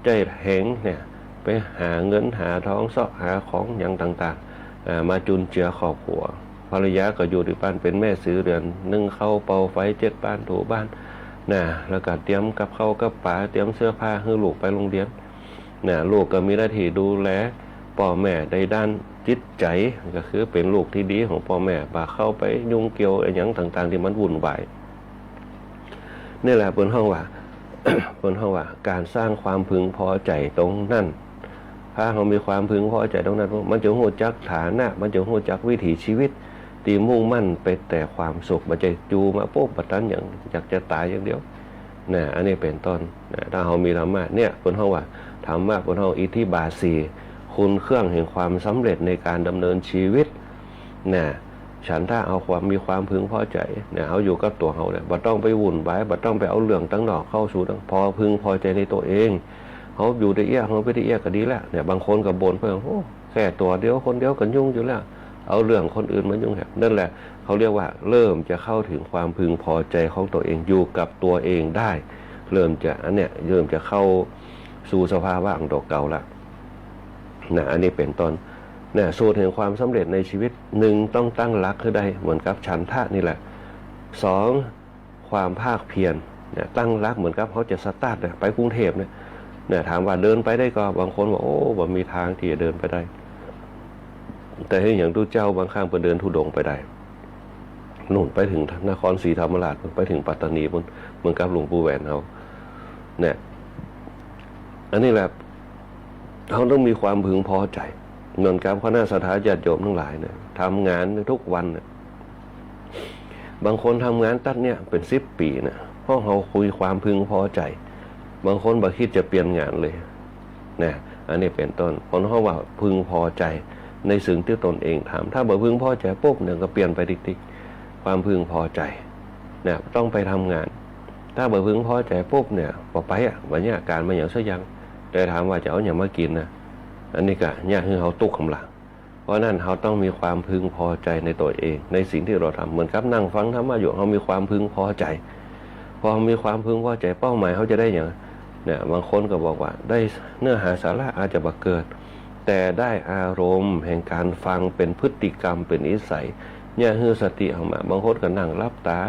ใจแหงเนี่ยไปหาเงินหาทองเสาะหาของอย่างต่างๆมาจุนเจือครอบครัวภรรยาก็อยู่ที่บ้านเป็นแม่ซื้อเรือนนึ่งข้าวเป่าไฟ7 บ้านถูบ้านแล้วก็เตรียมกับข้าวกับปลาเตรียมเสื้อผ้าให้ลูกไปโรงเรียนลูกก็มีหน้าที่ดูแลพ่อแม่ในด้านจิตใจก็คือเป็นลูกที่ดีของพ่อแม่ป่าเข้าไปยุ่งเกี่ยวอย่างต่างๆที่มันวุ่นวายนี่แหละเป็นห้องว่า เป็นห้องว่าการสร้างความพึงพอใจตรงนั้นถ้าเรามีความพึงพอใจตรงนั้นมันจะหูจักฐานะมันจะหูจักวิถีชีวิตตีมุ่งมั่นไปแต่ความสุขมันจะจูมาปุ๊บปัตตันอย่างอยากจะตายอย่างเดียวอันนี้เป็นต้นถ้าเรามีธรรมะเนี่ยเป็นห้องว่าธรรมะเป็นห้องอิทธิบาทสี่คุณเครื่องแห่งความสำเร็จในการดำเนินชีวิตฉันถ้าเอาความมีความพึงพอใจเขาอยู่กับตัวเขาเนี่ยบ่ต้องไปวุ่นวายบ่ต้องไปเอาเรื่องตั้งนอกเข้าสู่ตั้งพอพึงพอใจในตัวเองเขาอยู่ได้เอี้ยเขาไปได้เอี้ยก็ดีแล้วบางคนก็บ่นเพิ่งแค่ตัวเดียวคนเดียวกันยุ่งอยู่แล้ว เอาเรื่องคนอื่นมายุ่งครับนั่นแหละเขาเรียกว่าเริ่มจะเข้าถึงความพึงพอใจของตัวเองอยู่กับตัวเองได้เริ่มจะเข้าสู่สภาวะของตัวเก่าละนะอันนี้เป็นต้นเนี่ยสูตรแห่งความสำเร็จในชีวิต1ต้องตั้งหลักให้ได้เหมือนกับฉันทะนี่แหละ2ความภาคเพียรเนี่ยตั้งหลักเหมือนกับเขาจะสตาร์ทไปกรุงเทพเนี่ยถามว่าเดินไปได้ก็บางคนบอกโอ้บ่มีทางที่จะเดินไปได้แต่ให้อย่างดูเจ้าบางข้างไปเดินธุดงค์ไปได้นู่นไปถึงนครศรีธรรมราชไปถึงปัตตานีเหมือนกับหลวงปู่แหวนเขาเนี่ยอันนี้แหละเขาต้องมีความพึงพอใจเหมือนกับคณะสัตยาญาติโยมทั้งหลายเนี่ยทำงานทุกวันเนี่ยบางคนทำงานตัดเนี่ยเป็น10 ปีเนี่ยเพราะเขาคุยความพึงพอใจบางคนบ่คิดจะเปลี่ยนงานเลยนะอันนี้เป็นต้นเพราะเขาว่าพึงพอใจในสิ่งที่ตนเองทำถ้าบ่พึงพอใจปุ๊บเนี่ยก็เปลี่ยนไปติ๊กความพึงพอใจเนี่ยต้องไปทำงานถ้าบ่พึงพอใจปุ๊บเนี่ยพอไปวันนี้การมาอย่างสักอย่างแต่ถามว่าจะเอาอย่างมากินนะอันนี้ก็เนี่ยคือเขาตุกกำลังเพราะนั้นเขาต้องมีความพึงพอใจในตัวเองในสิ่งที่เราทำเหมือนกับนั่งฟังธรรมะอยู่เขามีความพึงพอใจพอมีความพึงพอใจเป้าหมายเขาจะได้อย่างเนี่ยบางคนก็บอกว่าได้เนื้อหาสาระอาจจะบักเกิดแต่ได้อารมณ์แห่งการฟังเป็นพฤติกรรมเป็นนิสัยเนี่ยคือสติออกมาบางคนก็นั่งรับตา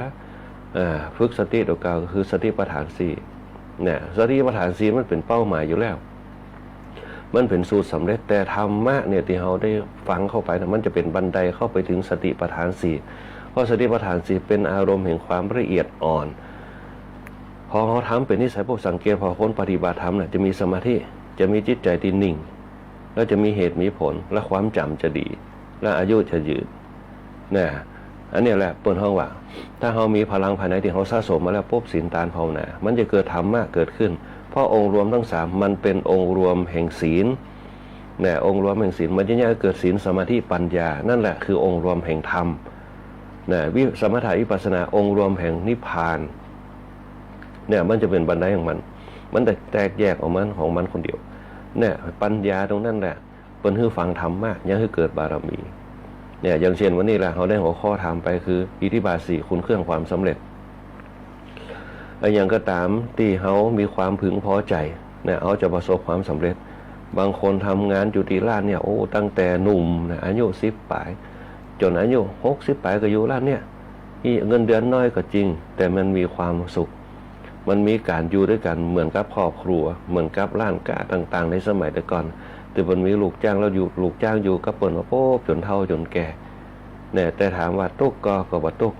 ฝึกสติตัวเก่าคือสติปัฏฐาน4เนี่ยสติปัฏฐาน4มันเป็นเป้าหมายอยู่แล้วมันเป็นสูตรสำเร็จแต่ธรรมะเนี่ยที่เราได้ฟังเข้าไปนะมันจะเป็นบันไดเข้าไปถึงสติปัฏฐาน4เพราะสติปัฏฐาน4เป็นอารมณ์แห่งความละเอียดอ่อนพอเขาทำเป็นนิสัยพวกสังเกตพอคนปฏิบัติธรรมเนี่ยจะมีสมาธิจะมีจิตใจที่นิ่งแล้วจะมีเหตุมีผลและความจำจะดีและอายุจะยืนเนี่ยอันนี้แหละเปิดห้องว่าถ้าเรามีพลังภายในที่เราสะสมมาแล้วปุ๊บศีลทานภาวนามันจะเกิดธรรมะเกิดขึ้นเพราะองค์รวมทั้ง3มันเป็นองค์รวมแห่งศีลเนี่ยองค์รวมแห่งศีลมันจะเกิดศีลสมาธิปัญญานั่นแหละคือองค์รวมแห่งธรรมเนี่ยสมถะวิปัสสนาองค์รวมแห่งนิพพานเนี่ยมันจะเป็นบันไดของมันแต่แตกแยกออกมาของมันคนเดียวเนี่ยปัญญาตรงนั้นแหละเป็นคือฟังธรรมะยังคือเกิดบารมีเนี่ยอย่างเช่นวันนี้แหละเขาได้หัวข้อถามไปคืออิทธิบาท4คุณเครื่องความสำเร็จอย่างก็ตามที่เขามีความพึงพอใจเนี่ยเขาจะประสบความสำเร็จบางคนทำงานอยู่ที่ร้านเนี่ยโอ้ตั้งแต่หนุ่มนะอายุ10 ปลายจนอายุ60 ปลายก็อยู่ร้านเนี่ยเงินเดือนน้อยก็จริงแต่มันมีความสุขมันมีการอยู่ด้วยกันเหมือนกับครอบครัวเหมือนกับร้านค้าต่างๆในสมัยแต่ก่อนแต่มันมีลูกจ้างแล้วอยู่ลูกจ้างอยู่กับเปิ่นว่าโป๊บจนเฒ่าจนแก่เนี่ยแต่ถามว่าตุกก็บ่ตุก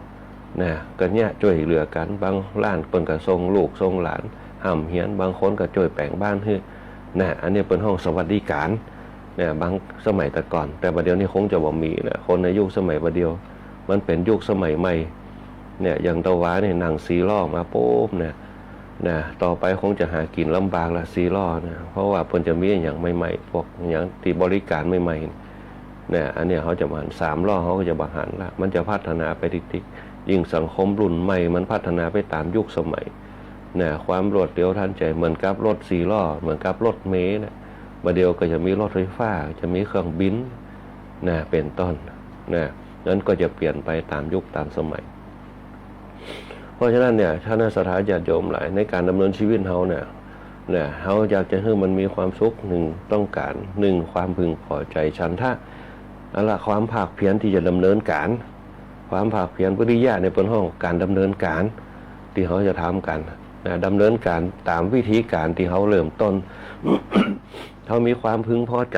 นะก็เนี่ยช่วยเหลือกันบางร้านเปิ่นก็ส่งลูกส่งหลานห่ำเฮียนบางคนก็ช่วยแปลงบ้านให้นะอันนี้เป็นห้องสวัสดิการเนี่ยบางสมัยแต่ก่อนแต่บัดเดี๋ยวนี้คงจะบ่มีนะคนในยุคสมัยบัดเดียวมันเป็นยุคสมัยใหม่เนี่ยอย่างตะวาเนี่ยนั่ง4 ล้อมาโป๊บเนี่ยนะต่อไปคงจะหากินลำบากละ4 ล้อนะเพราะว่าเพิ่นจะมีอย่างใหม่ๆพวกอย่างที่บริการใหม่ๆเนี่ยอันนี้เขาจะมา3 ล้อเขาก็จะบาหันละมันจะพัฒนาไปติ๊กๆยิ่งสังคมรุ่นใหม่มันพัฒนาไปตามยุคสมัยเนี่ยความรวดเร็วทันใจเหมือนกับรถ4 ล้อเหมือนกับรถเมล์นะบัดเดียวก็จะมีรถไฟฟ้าจะมีเครื่องบินนะเป็นต้นนะนั้นก็จะเปลี่ยนไปตามยุคตามสมัยเพราะฉะนั้นเนี่ยท่านสถาญาติโยมหลายในการดำเนินชีวิตเขาเนี่ยเขาอยากจะให้มันมีความสุข1ต้องการ1ความพึงพอใจฉันทะละความภาคเพียรที่จะดำเนินการความภาคเพียรวิริยะในเป็นห้องการดำเนินการที่เขาจะทำกันดำเนินการตามวิธีการที่เขาเริ่มต้น เขามีความพึงพอใจ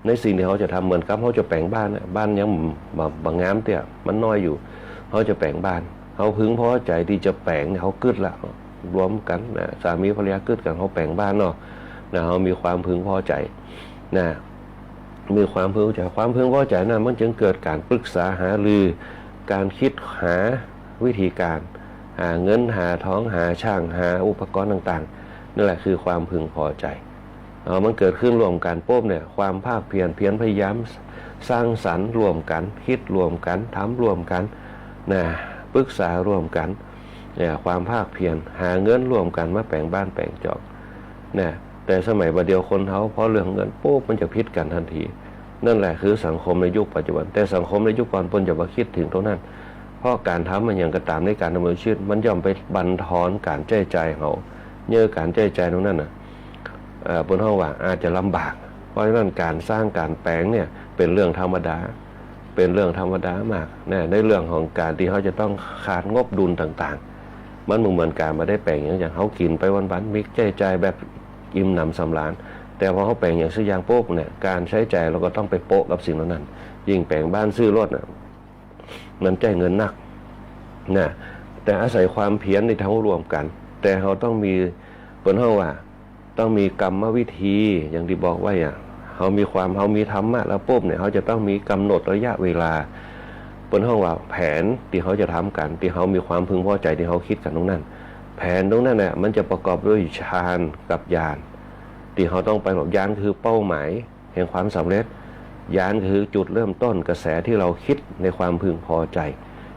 ในสิ่งที่เขาจะทำเหมือนกับเขาจะแปลงบ้านยังบางงามเตี้ยมันน้อยอยู่เขาจะแปลงบ้านเขาพึงพอใจที่จะแปลงเขากึดละรวมกันนะสามีภรรยากึดกันเขาแปลงบ้านเนาะนะเขามีความพึงพอใจนะมีความพึงพอใจความพึงพอใจนะมันจึงเกิดการปรึกษาหารือการคิดหาวิธีการหาเงินหาท้องหาช่างหาอุปกรณ์ต่างๆนั่นแหละคือความพึงพอใจมันเกิดขึ้นรวมกันปุ๊บเนี่ยความภาคเพียรพยายามสร้างสรรค์รวมกันคิดรวมกันทำรวมกันนะปรึกษาร่วมกันเนี่ยความภาคเพียรหาเงินร่วมกันมาแปลงบ้านแปลงจอกเนี่ยแต่สมัยบัดเดียวคนเขาเพราะเรื่องเงินปุ๊บมันจะพิษกันทันที นั่นแหละคือสังคมในยุคปัจจุบันแต่สังคมในยุคก่อนเพิ่นจะมาคิดถึงตรงนั้นเพราะการทำมันอย่างกระตามในการดำเนินชีวิตมันย่อมไปบั่นทอนการใจใจเขาเยอะการใจใจตรงนั้นบนห้องว่าอาจจะลำบากเพราะฉะนั้นการสร้างการแปลงเนี่ยเป็นเรื่องธรรมดามากนะในเรื่องของการที่เขาจะต้องขาดงบดุลต่างๆมันเหมือนการมาได้แปลงอย่างเขากินไปวันๆมิกใจแบบอิ่มหนำสำราญแต่พอเขาแปลงอย่างซื้อยางโป๊กเนี่ยการใช้ใจเราก็ต้องไปโป๊ะกับสิ่งนั้นยิ่งแปลงบ้านซื้อรถมันใจเงินนักนะแต่อาศัยความเพียรในทั้งรวมกันแต่เขาต้องมีบนห้องว่าต้องมีกรรมวิธีอย่างที่บอกไว้เขามีธรรมะแล้วปุ๊บเนี่ยเขาจะต้องมีกำหนดระยะเวลาบนห้องว่าแผนที่เขาจะทำกันที่เขามีความพึงพอใจที่เขาคิดกันตรงนั้นแผนตรงนั้นเนี่ยมันจะประกอบด้วยฌานกับญาณที่เขาต้องไปแบบญาณคือเป้าหมายแห่งความสำเร็จญาณคือจุดเริ่มต้นกระแสที่เราคิดในความพึงพอใจ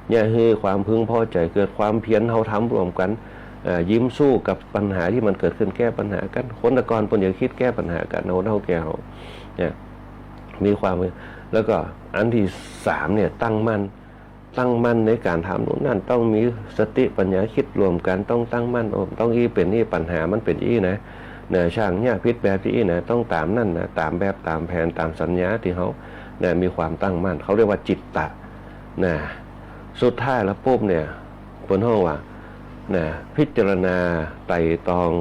เนี่ยคือความพึงพอใจเกิดความเพียรเขาทำรวมกันยิ้มสู้กับปัญหาที่มันเกิดขึ้นแก้ปัญหากันคนตะกอนปนอย่าคิดแก้ปัญหากันเอาแก้เขาเนี่ยมีความแล้วก็อันที่3เนี่ยตั้งมั่นในการทำนู่นนั่นต้องมีสติปัญญาคิดรวมกันต้องตั้งมั่นต้องเป็นนี่ปัญหามันเป็นนะช่างเนี่ยพิษแบบที่นะต้องตามนั่นนะตามแบบตามแผนตามสัญญาที่เขามีความตั้งมั่นเขาเรียกว่าจิตตะสุดท้ายแล้วปุ๊บเนี่ยบนห้องว่าพิจารณาไต่ตอง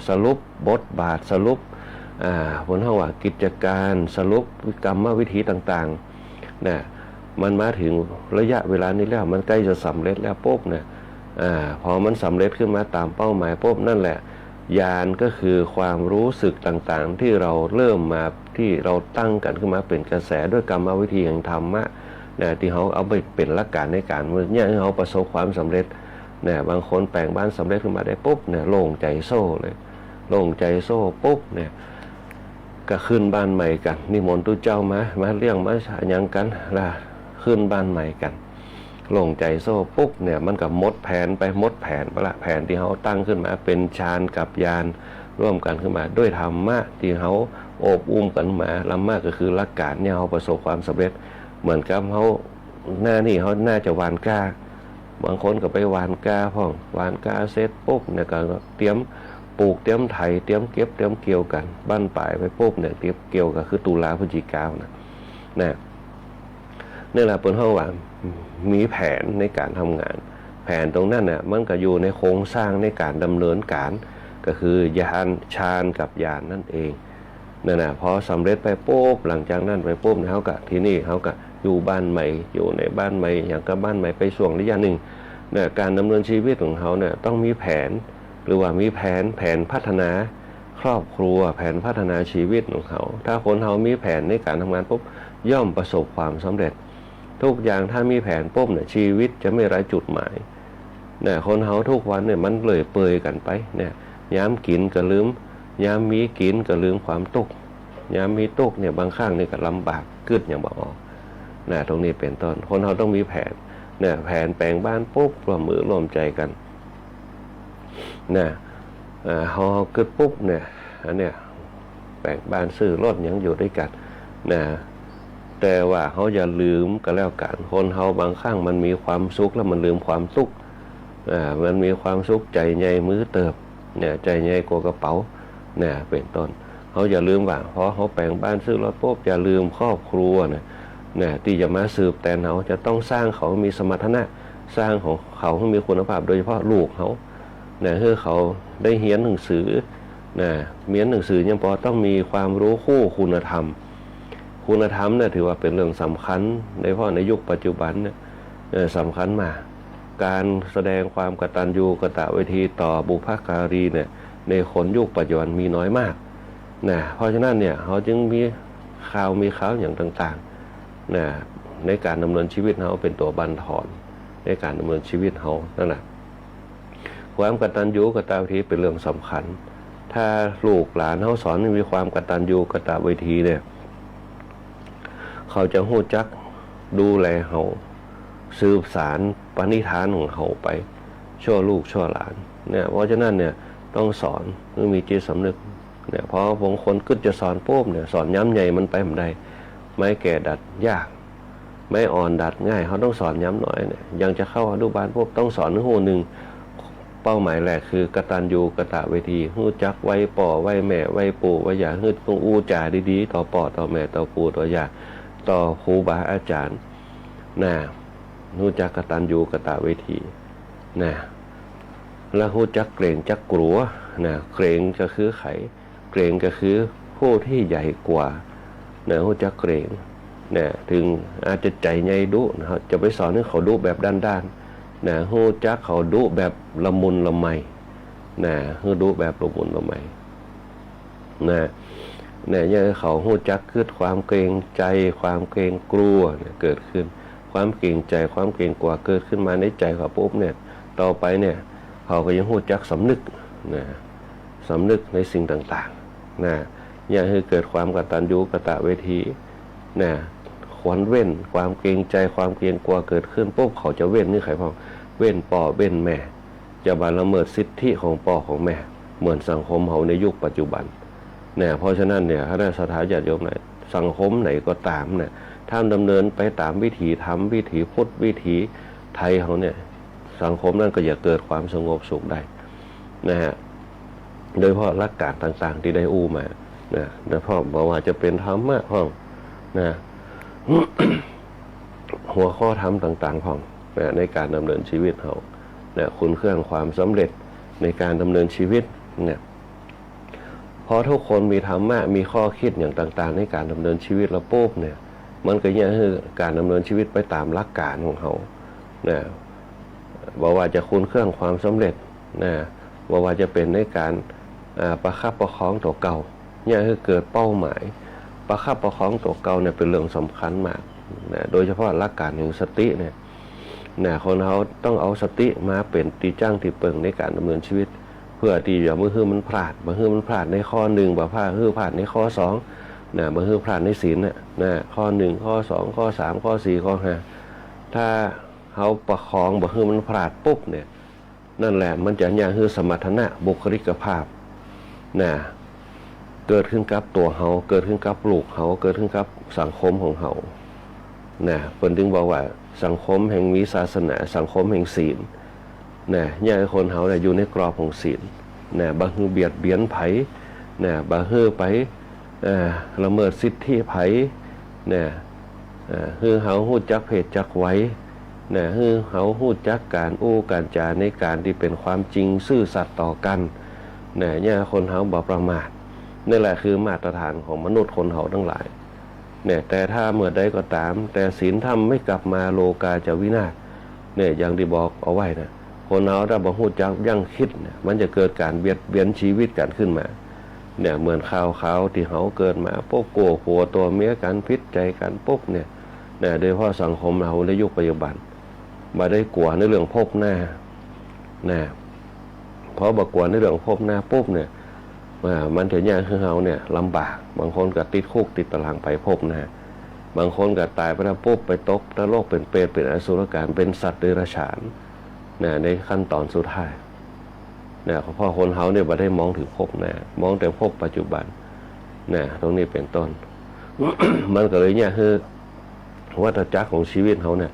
สรุปบทบาทสรุปบนห้องว่ากิจการสรุปกรรมวิธีต่างๆมันมาถึงระยะเวลานี้แล้วมันใกล้จะสำเร็จแล้วปุ๊บพอมันสำเร็จขึ้นมาตามเป้าหมายปุ๊บนั่นแหละญาณก็คือความรู้สึกต่างๆที่เราเริ่มมาที่เราตั้งกันขึ้นมาเป็นกระแสด้วยกรรมวิธีแห่งธรรมะที่เขาเอาไปเป็นหลักการในการเนี่ยเขาประสบความสำเร็จบางคนแปลงบ้านสำเร็จขึ้นมาได้ปุ๊บโล่งใจโซ่เลยโล่งใจโซ่ปุ๊บก็ขึ้นบ้านใหม่กันนิมนต์ตู้เจ้ามาเลี้ยงมาฉายังกันขึ้นบ้านใหม่กันโล่งใจโซ่ปุ๊บมันก็มดแผนไปละแผนที่เขาตั้งขึ้นมาเป็นฌานกับญาณร่วมกันขึ้นมาด้วยธรรมะที่เขาโอบอุ้มกันมาธรรมะก็คือหลักการเนี่ยเขาประสบความสำเร็จเหมือนกับเขาหน้านี่เขาน่าจะหวานกล้าบางคนก็ไปหวานกาพ่องหวานกาเสร็จปุ๊บก็เตรียมปลูกเตรียมไถเตรียมเก็บเตรียมเกี่ยวกันบ้านปลายไปปุ๊บเตรียมเกี่ยวก็คือตุลาพฤศจิกายนนี่แหละเป็นห้องว่ามีแผนในการทำงานแผนตรงนั้นมันก็อยู่ในโครงสร้างในการดำเนินการก็คือญาณฌานกับญาณนั่นเองพอสำเร็จไปปุ๊บหลังจากนั้นไปปุ๊บเขาก็ที่นี่เขาก็อยู่บ้านใหม่อยู่ในบ้านใหม่อย่างกับบ้านใหม่ไปช่วงระยะหนึ่งการดำเนินชีวิตของเขาต้องมีแผนหรือว่ามีแผนพัฒนาครอบครัวแผนพัฒนาชีวิตของเขาถ้าคนเขามีแผนในการทำงานปุ๊บย่อมประสบความสำเร็จทุกอย่างถ้ามีแผนปุ๊บชีวิตจะไม่ไร้จุดหมายคนเขาทุกวันมันเลยเปยกันไปย้ำกินก็ลืมย้ำมีกินก็ลืมความตุกย้ำมีตุกบางครั้งก็ลำบากกึดอย่างบอกตรงนี้เป็นต้นคนเขาต้องมีแผนแผนแปลงบ้านปุ๊บร่วมมือร่วมใจกันพอเกิดปุ๊บอันแปลงบ้านซื้อรถยังอยู่ด้วยกันแต่ว่าเขาอย่าลืมกันแล้วกันคนเขาบางครั้งมันมีความสุขแล้วมันลืมความทุกข์มันมีความสุขใจใหญ่มือเติบใจใหญ่กว่ากระเป๋าเป็นต้นเขาอย่าลืมว่าเพราะเขาแปลงบ้านซื้อรถปุ๊บอย่าลืมครอบครัวที่จะมาสืบแต่เขาจะต้องสร้างเขามีสมรรถนะสร้างของเขาให้มีคุณภาพโดยเฉพาะลูกเขาให้เขาได้เรียนหนังสือเรียนหนังสือยังพอต้องมีความรู้คู่คุณธรรมถือว่าเป็นเรื่องสำคัญในเพราะในยุคปัจจุบันสำคัญมากการแสดงความกตัญญูกตเวทีต่อบุพการีในคนยุคปัจจุบันมีน้อยมากเพราะฉะนั้นเขาจึงมีข่าวอย่างต่างๆในการดำเนินชีวิตเขาเป็นตัวบั่นทอนในการดำเนินชีวิตเขานั่นแหละความกตัญญูกตเวทีเป็นเรื่องสำคัญถ้าลูกหลานเขาสอนให้มีความกตัญญูกตเวทีเขาจะรู้จักดูแลเขาสืบสารปณิธานของเขาไปชั่วลูกชั่วหลานเพราะฉะนั้นต้องสอนต้องมีจิตสำนึกเพราะบางคนก็จะสอนปุ๊บสอนย้ำใหญ่มันไปไม่ได้ ไม้แก่ดัดยากไม้อ่อนดัดง่ายเขาต้องสอนย้ำหน่อยเนี่ยยังจะเข้าอนุบาลพวกต้องสอนหูหนึ่งเป้าหมายแรกคือกตัญญูกตเวทีหู้จักไว้ป่อไว้แม่ไว้ปู่ไว้ย่าฮึดต้องอู้จ่าดีๆต่อป่อต่อแม่ต่อปู่ต่อย่าต่อครูบาอาจารย์นะหู้จักกตัญญูกตเวทีนะแล้วหู้จักเกรงจักกลัวนะเกรงก็คือไขเกรงก็คือผู้ที่ใหญ่กว่านะหู้จักเกรงนะถึงอาจจะใจใหญ่ดุนะครับจะไปสอนให้เขาดุแบบด้านๆนะหู้จักเขาดุแบบละมุนละไมนะหู้ดุแบบละมุนละไมนะเนี่ยเขาหู้จักคือความเกรงใจความเกรงกลัวเนี่ยเกิดขึ้นความเกรงใจความเกรงกลัวเกิดขึ้นมาในใจเขาปุ๊บเนี่ยต่อไปเนี่ยเขาก็ยังหู้จักสำนึกนะสำนึกในสิ่งต่างๆนะอย่างให้เกิดความกตัญญูกตเวทีนะควรเว้นความเกรงใจความเกรงกลัวเกิดขึ้นปุ๊บเขาจะเว้นนี่ใครพ้องเว้นพ่อเว้นแม่จะบาละเมิดสิทธิของพ่อของแม่เหมือนสังคมเขาในยุคปัจจุบันเนี่ยเพราะฉะนั้นเนี่ยคณะสถาญาติโยมไหนสังคมไหนก็ตามเนี่ยถ้าดำเนินไปตามวิถีธรรมวิถีพุทธวิถีไทยเขาเนี่ยสังคมนั้นก็จะเกิดความสงบสุขได้นะฮะโดยเฉพาะหลักการต่างๆที่ได้อู้มานะโดยเฉพาะบอกว่าจะเป็นธรรมะพ้องนะ หัวข้อธรรมต่างๆของนะในการดำเนินชีวิตเขานะคุณเครื่องความสำเร็จในการดำเนินชีวิตเนี่ยพอทุกคนมีธรรมะมีข้อคิดอย่างต่างๆในการดำเนินชีวิตแล้วปุ๊บเนี่ยมันก็ยังคือการดำเนินชีวิตไปตามหลักการของเขานะบอกว่าจะคุณเครื่องความสำเร็จนะว่าจะเป็นในการประคับประคองตัวเก่าเนี่ยคือเกิดเป้าหมายประคับประคองตัวเก่าเนี่ยเป็นเรื่องสำคัญมากนะโดยเฉพาะหลักการแห่งสติเนี่ยนะคนเขาต้องเอาสติมาเป็นตีจ้างตีเปิงในการดำเนินชีวิตเพื่อที่อย่ามือมันพลาดมือมันพลาดในข้อหนึ่งบ่พลาดพลาดในข้อสองนะมือพลาดในศีลนะข้อหนึ่งข้อสองข้อสามข้อสี่ข้อห้าถ้าเขาประคองมือมันพลาดปุ๊บเนี่ยนั่นแหละมันจะอย่างคือสมรรถนะบุคลิกภาพนะเกิดขึ้นกับตัวเขาเกิดขึ้นกับลูกเขาเกิดขึ้นกับสังคมของเขานะเพิ่นถึงบอกว่าสังคมแห่งมีศาสนาสังคมแห่งศีลนะอย่างคนเขาเนี่ยอยู่ในกรอบของศีลนะบางทีเบียดเบียนไผนะบางทีไปละเมิดสิทธิไผนะคือเขาฮู้จักเพศจักไว้นะคือเขาฮู้จักการอู้การจาในการที่เป็นความจริงซื่อสัตย์ต่อกันนะอย่างคนเขาบ่ประมาทนี่แหละคือมาตรฐานของมนุษย์คนเขาทั้งหลายเนี่ยแต่ถ้าเมื่อใดก็ตามแต่ศีลธรรมไม่กลับมาโลกาจะวินาศเนี่ยอย่างที่บอกเอาไว้นะคนเราถ้าบ่ฮู้จักยั่งคิดเนี่ยมันจะเกิดการเบียดเบียนชีวิตกันขึ้นมาเนี่ยเหมือนข่าวที่เขาเกิดมาปุ๊บโกหัวตัวเมียกันพิษใจกันปุ๊บเนี่ยโดยเฉพาะสังคมเราในยุคปัจจุบันมาได้กลัวในเรื่องภพหน้านะเพราะบ่กลัวในเรื่องภพหน้าปุ๊บเนี่ยมันถึงอย่างคือเขาเนี่ยลำบากบางคนก็ติดคุกติดตารางไปภพหน้าบางคนก็ตายไปแล้วปุ๊บไปตกนรกเป็นเปรตเป็นอสุรกายเป็นสัตว์เดรัจฉานในขั้นตอนสุดท้ายเพราะคนเขาเนี่ยไม่ได้มองถึงภพหน้ามองแต่ภพปัจจุบันตรงนี้เป็นต้น มันก็เลยเนี่ยคือวัฏจักรของชีวิตเขาเนี่ย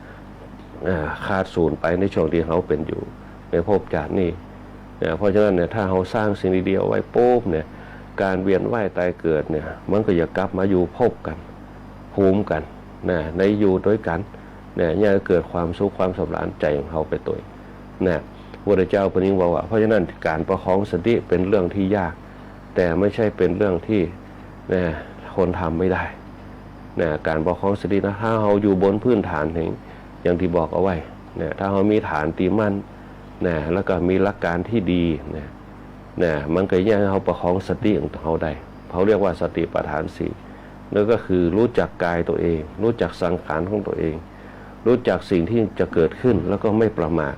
ขาดสูญไปในช่วงที่เขาเป็นอยู่ในภพชาตินี้เพราะฉะนั้นเนี่ยถ้าเขาสร้างสิ่งดีๆเอาไว้ปุ๊บเนี่ยการเวียนว่ายตายเกิดเนี่ยมันก็จะกลับมาอยู่ภพกันภูมิกันในอยู่ด้วยกันเนี่ยเกิดความสุขความสำราญใจของเขาไปตัวพระพุทธเจ้าปณิบอกว่าเพราะฉะนั้นการประคองสติเป็นเรื่องที่ยากแต่ไม่ใช่เป็นเรื่องที่คนทำไม่ได้การประคองสตินะถ้าเราอยู่บนพื้นฐานอย่างที่บอกเอาไว้ถ้าเรามีฐานตีมั่นแล้วก็มีหลักการที่ดีมันก็ยังเขาประคองสติของเขาได้เขาเรียกว่าสติปัฏฐานสี่นั่นก็คือรู้จักกายตัวเองรู้จักสังขารของตัวเองรู้จักสิ่งที่จะเกิดขึ้นแล้วก็ไม่ประมาท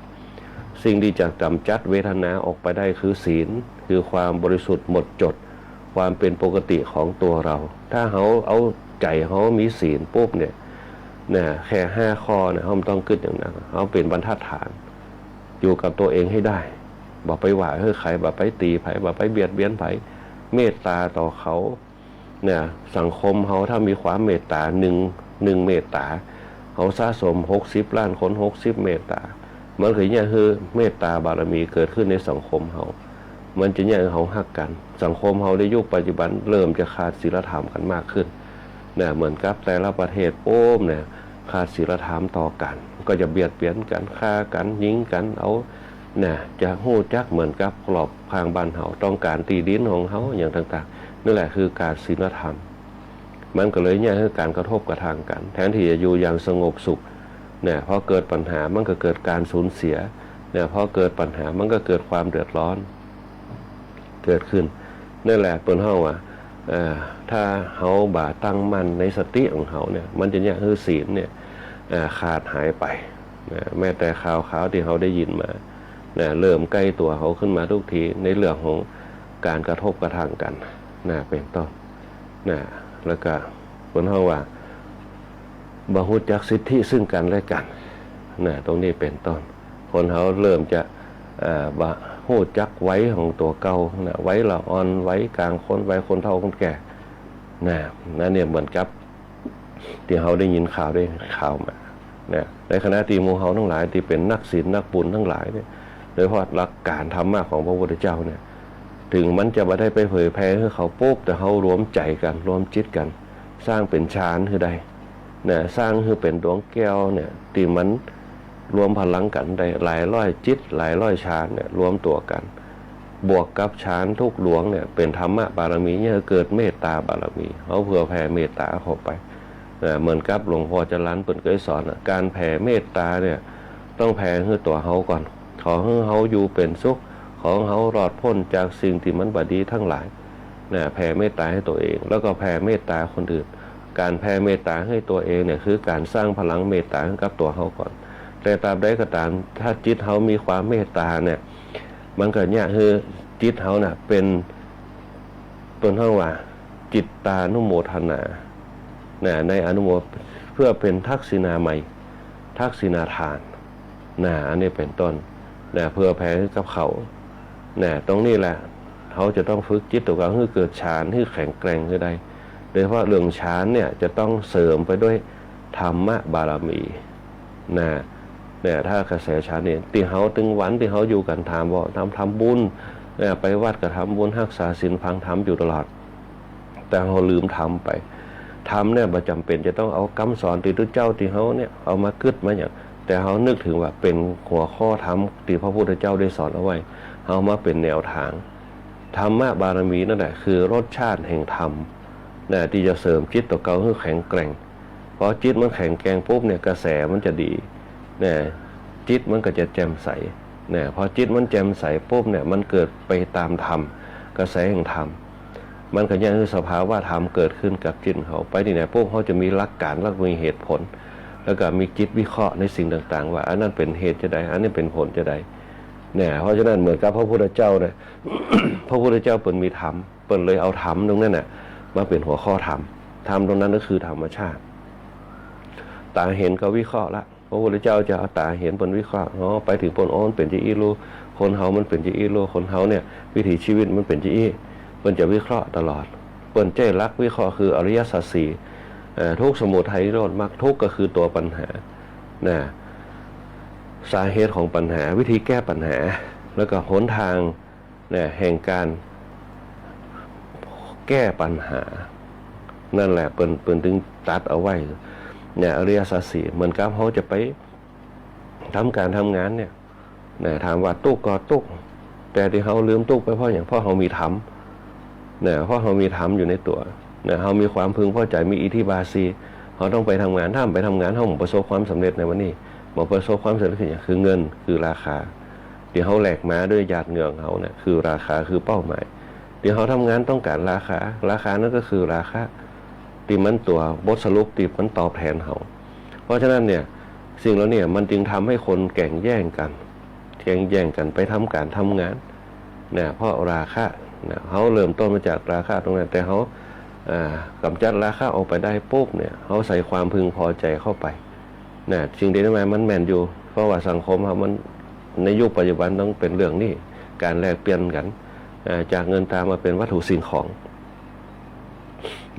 สิ่งที่จะกำจัดเวทนาออกไปได้คือศีลคือความบริสุทธิ์หมดจดความเป็นปกติของตัวเราถ้าเขาเอาใจเขามีศีลปุ๊บเนี่ยแค่5 ข้อเขาไม่ต้องกึศอย่างนั้นเขาเป็นบรรทัดฐานอยู่กับตัวเองให้ได้บ่ไปว่าใครบ่ไปตีไผบ่ไปเบียดเบียนไผเมตตาต่อเขา เนี่ยสังคมเขาถ้ามีความเมตตาหนึ่งเมตตาเขาสะสม60 ล้านคน60 เมตตามันคือเนี่ยคือเมตตาบารมีเกิดขึ้นในสังคมเขามันจะเนี่ยเขาฮักกันสังคมเขาในยุคปัจจุบันเริ่มจะขาดศีลธรรมกันมากขึ้นเนี่ยเหมือนกับแต่ละประเทศโป้มเนี่ยขาดศีลธรรมต่อกันก็จะเบียดเบียนกันฆ่ากันยิงกันเอาเนี่ยจะหู้จักเหมือนกับกรอบทางบ้านเขาต้องการตีดินของเขาอย่างต่างๆนั่นแหละคือการศีลธรรมมันก็เลยเนี่ยคือการกระทบกระทั่งกันแทนที่จะอยู่อย่างสงบสุขเนี่ยพอเกิดปัญหามันก็เกิดการสูญเสียเนี่ยพอเกิดปัญหามันก็เกิดความเดือดร้อนเกิดขึ้นนั่นแหละเปิ้นเฮาว่าถ้าเฮาบ่าตั้งมั่นในสติของเฮาเนี่ยมันจะเนี่ยคือศีลเนี่ยขาดหายไปแม้แต่ข่าวที่เขาได้ยินมาเริ่มใกล้ตัวเขาขึ้นมาทุกทีในเรื่องของการกระทบกระทั่งกันเป็นต้นแล้วก็เปิ้นเฮาว่าบ่ฮู้จักสิทธิซึ่งกันและกันตรงนี้เป็นต้นคนเขาเริ่มจะบ่ฮู้จักไว้ของตัวเก่าไว้ละอ่อนไว้กลางคนไว้คนเฒ่าคนแก่นั่นเนี่ยเหมือนกับที่เขาได้ยินข่าวมาในขณะที่หมู่เฮาทั้งหลายที่เป็นนักศีลนักบุญทั้งหลายเนี่ยโดยเฉพาะหลักการธรรมะของพระพุทธเจ้าเนี่ยถึงมันจะบ่ได้ไปเผยแพร่ให้เขาปุ๊บแต่เขารวมใจกันรวมจิตกันสร้างเป็นฌานคือใดสร้างคือเป็นดวงแก้วเนี่ยที่มันรวมพลังกันได้หลายร้อยจิตหลายร้อยฌานเนี่ยรวมตัวกันบวกกับฌานทุกดวงเนี่ยเป็นธรรมะบารมีเนี่ยเกิดเมตตาบารมีเขาเผื่อแผ่เมตตาเข้าไปเหมือนกับหลวงพ่อจรัญเปิ่นเคยสอนการแผ่เมตตาเนี่ยต้องแผ่ให้ตัวเฮาก่อนขอให้เฮาอยู่เป็นสุขขอให้เฮารอดพ้นจากสิ่งที่มันบ่ดีทั้งหลายแผ่เมตตาให้ตัวเองแล้วก็แผ่เมตตาคนอื่นการแผ่เมตตาให้ตัวเองเนี่ยคือการสร้างพลังเมตตาให้กับตัวเฮาก่อนแต่ตราบใดก็ตามถ้าจิตเฮามีความเมตตาเนี่ยมันก็เนี่ยคือจิตเฮาน่ะเป็นต้นเฮาว่าจิตตานุโมทนาในอนุโมทเพื่อเป็นทักษิณาใหม่ทักษิณาทานอันนี้เป็นต้นเพื่อแผ่ให้กับเขาตรงนี้แหละเขาจะต้องฝึกจิตตัวเขาให้เกิดฌานให้แข็งแกร่งขึ้นได้โดยเฉพาะเรื่องฌานเนี่ยจะต้องเสริมไปด้วยธรรมะบารมีถ้ากระแสฌานเนี่ยที่เขาตึงวันที่เขาอยู่กันถามว่าทำบุญไปวัดก็ทำบุญรักษาศีลฟังธรรมอยู่ตลอดแต่เขาลืมทำไปทำเนี่ยประจำเป็นจะต้องเอาคำสอนที่พระเจ้าที่เขาเนี่ยเอามากึดมาอย่างแต่เขานึกถึงว่าเป็นหัวข้อธรรมที่พระพุทธเจ้าได้สอนเอาไว้เอามาเป็นแนวทางธรรมะบารมีนั่นแหละคือรสชาติแห่งธรรมที่จะเสริมจิตตัวเก่าให้แข็งแกร่งพอจิตมันแข็งแกร่งปุ๊บเนี่ยกระแสมันจะดีจิตมันก็จะแจ่มใสพอจิตมันแจ่มใสปุ๊บเนี่ยมันเกิดไปตามธรรมกระแสแห่งธรรมมันก็ยังคือสภาวะธรรมเกิดขึ้นกับจิตเขาไปที่ไหนปุ๊บเขาจะมีหลักการและมีเหตุผลแล้วก็มีจิตวิเคราะห์ในสิ่งต่างๆว่าอันนั้นเป็นเหตุจะใดอันนี้เป็นผลจะใดเพราะฉะนั้นเหมือนกับพระพุทธเจ้าเนี่ย พระพุทธเจ้าเปิ่นมีธรรมเปิ่นเลยเอาธรรมตรงนั้นมาเป็นหัวข้อธรรมตรงนั้นก็คือธรรมชาติตาเห็นก็วิเคราะห์ละพระพุทธเจ้าจะเอาตาเห็นเปิ่นวิเคราะห์ไปถึงเปิ่นมันเป็นจีอีรูคนเฮามันเป็นจีอีรูคนเฮาเนี่ยวิถีชีวิตมันเป็นจีอีเปิ่นจะวิเคราะห์ตลอดเปิ่นใจรักวิเคราะห์คืออริยสัจสี่ทุกข์สมุทัยนิโรธมรรคทุกข์ก็คือตัวปัญหาสาเหตุของปัญหาวิธีแก้ปัญหาแล้วก็หนทางแห่งการแก้ปัญหานั่นแหละเปิ่นถึงตัดเอาไว้อริยสัจสี่เหมือนกับเขาจะไปทำการทำงานเนี่ยถามว่าตุกก็ตุกแต่ที่เขาลืมตุกไปเพราะอย่างเพราะเขามีธรรมเพราะเขามีธรรมอยู่ในตัวเขามีความพึงพอใจมีอิทธิบาสีเขาต้องไปทำงานถ้าไปทำงานเขาประสบความสำเร็จในวันนี้ประสบความสำเร็จคือเงินคือราคาเดี๋ยวเขาแหลกมาด้วยหยาดเหงื่อเขาเนี่ยคือราคาคือเป้าหมายเดี๋ยวเขาทำงานต้องการราคานั่นก็คือราคาที่มันตัวบทสรุปที่มันตอบแทนเขาเพราะฉะนั้นเนี่ยสิ่งแล้วเนี่ยมันจึงทำให้คนแข่งแย่งกันไปทำการทำงานเพราะราคาเขาเริ่มต้นมาจากราคาตรงนั้นแต่เขากำจัดราคาออกไปได้ปุ๊บเนี่ยเขาใส่ความพึงพอใจเข้าไปสิ่งที่ทำไมมันแม่นอยู่เพราะว่าสังคมมันในยุคปัจจุบันต้องเป็นเรื่องนี้การแลกเปลี่ยนกันจากเงินตามมาเป็นวัตถุสิ่งของ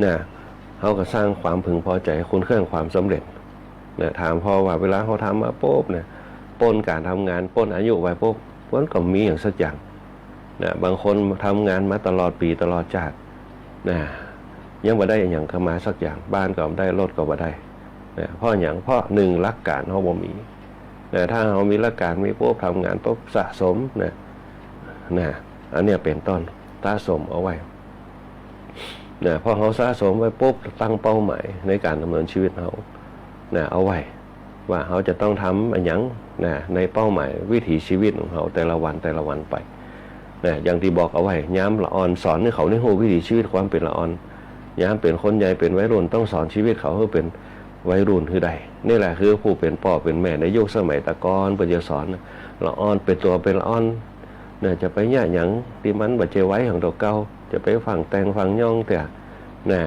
นะเขาก็สร้างความพึงพอใจคุณเครื่องความสำเร็จนะถามพ่อว่าเวลาเขาทำมาปุ๊บเนี่ยป้นการทำงานป้นอายุไว้ปุ๊บมันก็มีอย่างสักอย่างนะบางคนทำงานมาตลอดปีตลอดชาตินะยังบ่ได้อย่างเข้ามาสักอย่างบ้านก็ไม่ได้รถก็บ่ได้นะเพราะอย่างเพราะหนึ่งหลักการเขาบ่มีนะถ้าเขามีหลักการมีปุ๊บทำงานปุ๊บสะสมนะอันนี้เป็นต้นสะสมเอาไว้นะพอเขาสะสมไว้ปุ๊บตั้งเป้าหมายในการดำเนินชีวิตเขานะเอาไว้ว่าเขาจะต้องทำอย่างนะในเป้าหมายวิถีชีวิตของเขาแต่ละวันไปนะอย่างที่บอกเอาไว้ย้ำละอ่อนสอนให้เขาในหูวิถีชีวิตความเป็นละอ่อนย้ำเป็นคนใหญ่เป็นวัยรุ่นต้องสอนชีวิตเขาให้เป็นวัยรุ่นคือใดนี่แหละคือผู้เป็นพ่อเป็นแม่ในยุคสมัยตะกอนปัจจุบันละอ่อนเป็นตัวเป็นละอ่อนเนี่ยจะไปแย่อย่างที่มันบัจเจไว้ของตัวเก่าจะไปฝั่งแต่งฝั่งย่องแต่นะ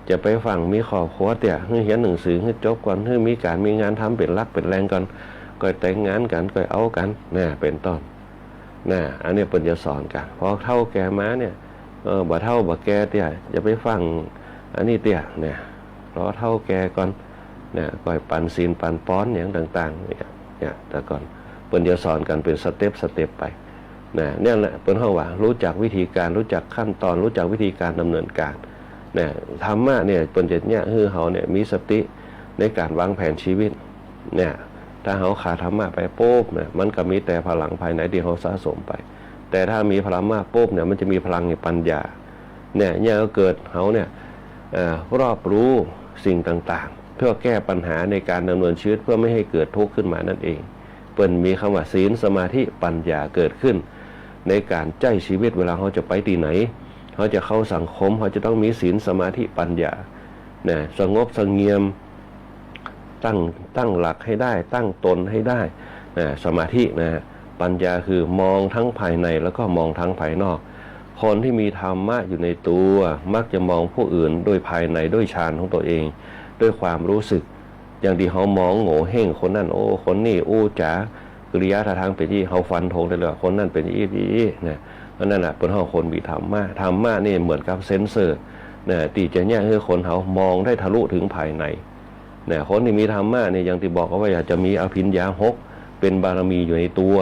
จะไปฝั่งมีขอบครัวแต่ให้เขียนหนังสือให้จบก่อนให้มีการมีงานทำเป็นรักเป็นแรงกันก็แต่งงานกันก็เอากันนะเป็นต้นนะอันนี้เป็นจะสอนกันเพราะเท่าแก่ม้าเนี่ยบ่เท่าบ่แก่เตี่ยจะไปฟังอันนี้เตี่ยเนี่ยรอเท่าแก่ก่อนเนี่ยก่อยปันศีลปันป้อนอย่างต่างๆเนี่ยแต่ก่อนเป็นจะสอนกันเป็นสเต็ปไปเนี่ยแหละเป็นเขาว่ารู้จักวิธีการรู้จักขั้นตอนรู้จักวิธีการดำเนินการเนี่ยธรรมะเนี่ยเป็นจะเนี่ยคือเขาเนี่ยมีสติในการวางแผนชีวิตเนี่ยถ้าเขาขาดธรรมะไปปุ๊บเนี่ยมันก็มีแต่พลังภายในที่เขาสะสมไปแต่ถ้ามีพลังมากปุ๊บเนี่ยมันจะมีพลังในปัญญาเนี่ยก็เกิดเขาเนี่ยรอบรู้สิ่งต่างๆเพื่อแก้ปัญหาในการดำเนินชีวิตเพื่อไม่ให้เกิดทุกข์ขึ้นมานั่นเองเปิ้นมีคำว่าศีลสมาธิปัญญาเกิดขึ้นในการใช้ชีวิตเวลาเขาจะไปที่ไหนเขาจะเข้าสังคมเขาจะต้องมีศีลสมาธิปัญญาสงบสงเงียมตั้งหลักให้ได้ตั้งตนให้ได้สมาธิปัญญาคือมองทั้งภายในแล้วก็มองทั้งภายนอกคนที่มีธรรมะอยู่ในตัวมักจะมองผู้อื่นด้วยภายในด้วยฌานของตัวเองด้วยความรู้สึกอย่างที่เขามองโง่เฮงคนนั้นโอ้คนนี้อู้จ๋ากริยาท่าทางเป็นที่เขาฟันธงได้เลยคนนั้นเป็นอีเนี่ยนั่นแหละเป็นห้องคนมีธรรมะนี่เหมือนกับเซนเซอร์ตีจะเนี่ยคือคนเขามองได้ทะลุถึงภายในคนที่มีธรรมะนี่อย่างที่บอกเอาไว้อยากจะมีอภิญญา6เป็นบารมีอยู่ในตัว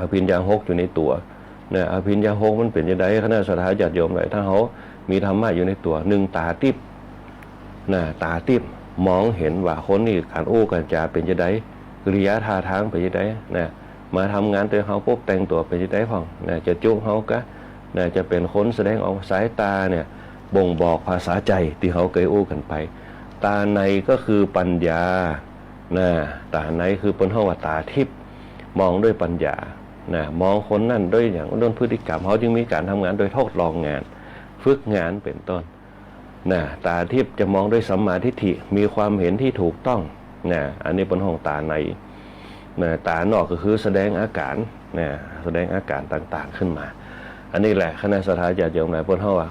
อภิญญา6อยู่ในตัวอภิญญา6มันเป็นยังไงคณะสัตยาญาติโยมเลยถ้าเขามีธรรมะอยู่ในตัวหนึ่งตาทิพย์ตาทิพย์มองเห็นว่าคนนี้การอู้กันจาเป็นยังไงกริยาท่าทางเป็นยังไงมาทำงานตัวเขาปุ๊บแต่งตัวเป็นยังไงพ่องจะจุกเขาก็จะเป็นคนแสดงออกสายตาเนี่ยบ่งบอกภาษาใจที่เขาเคยอู้กันไปตาในก็คือปัญญาตาในคือเป็นห้องว่าตาทิพย์มองด้วยปัญญามองคนนั่นด้วยอย่างด้วยพฤติกรรมเขาจึงมีการทำงานโดยทดลองงานฝึกงานเป็นต้นตาทิพย์จะมองด้วยสัมมาทิฏฐิมีความเห็นที่ถูกต้องอันนี้เป็นห้องตาในตานอกก็คือแสดงอาการแสดงอาการต่างๆขึ้นมาอันนี้แหละคณะสัตยาญาติโยมหลายเปิ้นเฮาว่า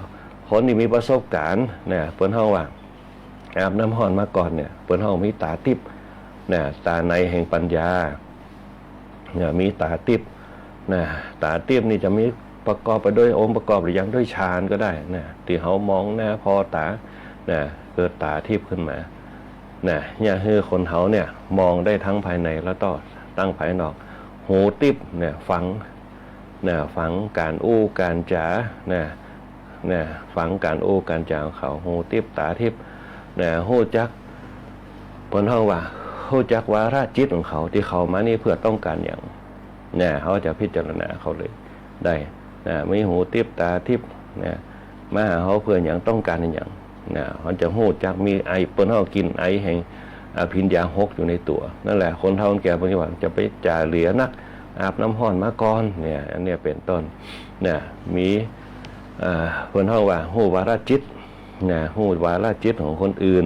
คนที่มีประสบการณ์เปิ้นเฮาว่าอาบน้ำร้อนมาก่อนเนี่ยเปิ้นเฮามีตาทิพย์ตาในแห่งปัญญามีตาทิพย์ตาทิพย์นี่จะมีประกอบไปด้วยองค์ประกอบหรือยังด้วยฌานก็ได้ที่เฮามองหน้าพอตาเกิดตาทิพย์ขึ้นมาเนี่ยคือคนเฮาเนี่ยมองได้ทั้งภายในแล้วก็ตั้งภายนอกหูทิพย์ฟังการอู้การจ๋าฟังการอู้การจ๋าของเขาหูทิพย์ตาทิพย์หูจักเปิ้นเฮาว่าหูจักวาระจิตของเขาที่เขามานี่เพื่อต้องการอย่างเขาจะพิจารณาเขาเลยได้ไม่หูทิพย์ตาทิพย์มาหาเขาเพื่ออย่างต้องการอย่างเขาจะหูจักมีไอเปิ้นเฮากินไอแห่งอภิญญา6อยู่ในตัวนั่นแหละคนเฒ่าคนแก่บางทีว่าจะไปจ่าเหลือนักอาบน้ำร้อนมาก่อนอันนี้เป็นต้นมีเพิ่นเฮาว่าฮู้วาระจิตฮู้วาระจิตของคนอื่น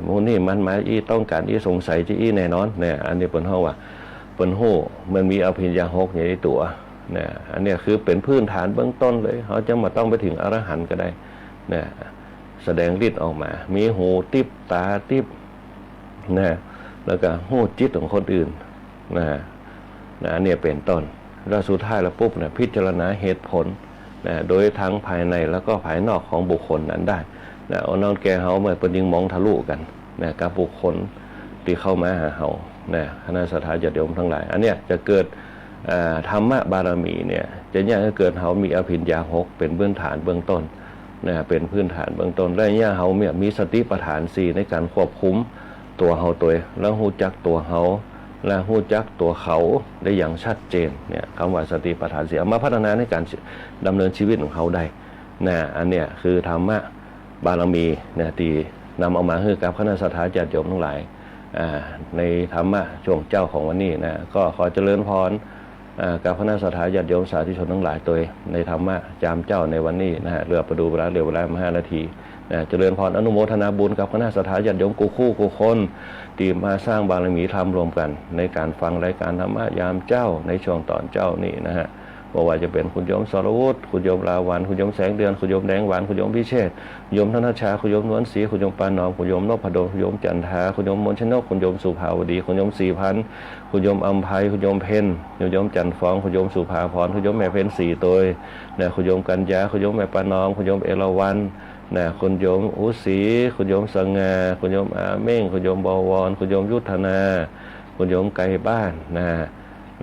หมู่นี่มันมาอีต้องการอีสงสัยจะอีแน่นอนอันนี้เพิ่นเฮาว่าเพิ่นฮู้มันมีอภิญญา6อยู่ในตัวอันนี้คือเป็นพื้นฐานเบื้องต้นเลยเขาจะมาต้องไปถึงอรหันต์ก็ได้แสดงฤทธิ์ออกมามีหูทิพย์ตาทิพย์แล้วก็หูจิตของคนอื่นเนี่ยเป็นต้นแล้วสุดท้ายแล้วปุ๊บพิจารณาเหตุผล นะโดยทั้งภายในแล้วก็ภายนอกของบุคคลนั้นได้นะเอานอนแก่เฮาเมื่อเป็นยิงมองทะลุกันนะกับบุคคลที่เข้ามาหาเฮานะคณะสัตยาญาติโยมทั้งหลายอันเนี้ยจะเกิดธรรมบารมีเนี่ยจะเนี่ยเกิดเฮามีอภิญญา6เป็นพื้นฐานเบื้องต้นนะเป็นพื้นฐานเบื้องต้นและเนี่ยเฮาเนี่ยมีสติปัฏฐาน4ในการควบคุมตัวเฮาตัวแล้วฮู้จักตัวเฮาและฮู้จักตัวเขาได้อย่างชัดเจนเนี่ยคำว่าสติปัฏฐาน4เอามาพัฒนาในการดำเนินชีวิตของเขาได้นะอันเนี้ยคือธรรมะบารมีนะที่นำเอามาให้กับคณะสัตยาญาติโยมทั้งหลายในธรรมะช่วงเจ้าของวันนี้นะก็ขอเจริญพรกับคณะสัตยาญาติโยมสาธุชนทั้งหลายตัวในธรรมะจามเจ้าในวันนี้นะฮะเรือประดูเวลาเหลือเวลามา5 นาทีนะเจริญพรอนุโมทนาบุญกับคณะสัตยาญาติโยมกูคนที่มาสร้างบารมีธรรมรวมกันในการฟังรายการธรรมะยามเจ้าในช่วงตอนเจ้านี่นะฮะว่าจะเป็นคุณโยมสรวุฒิคุณโยมลาวันคุณโยมแสงเดือนคุณโยมแดงหวานคุณโยมพิเชษโยมธนชาคุณโยมนวลศรีคุณโยมปานนอมคุณโยมนพดลคุณโยมจันทาคุณโยมมนชนกคุณโยมสุภาวดีคุณโยมศรีพันธ์คุณโยมอัมภัยคุณโยมเพนคุณโยมจันฟองคุณโยมสุภาพรคุณโยมแม่เพนสีตัวเนี่ยคุณโยมกัญญาคุณโยมแม่ปานอมคุณโยมเอราวัณนะคุณโยมอุศรีคุณโยมสง่าคุณโยมอาเม่งคุณโยมบวรคุณโยมยุทธนาคุณโยมไกลบ้านนะ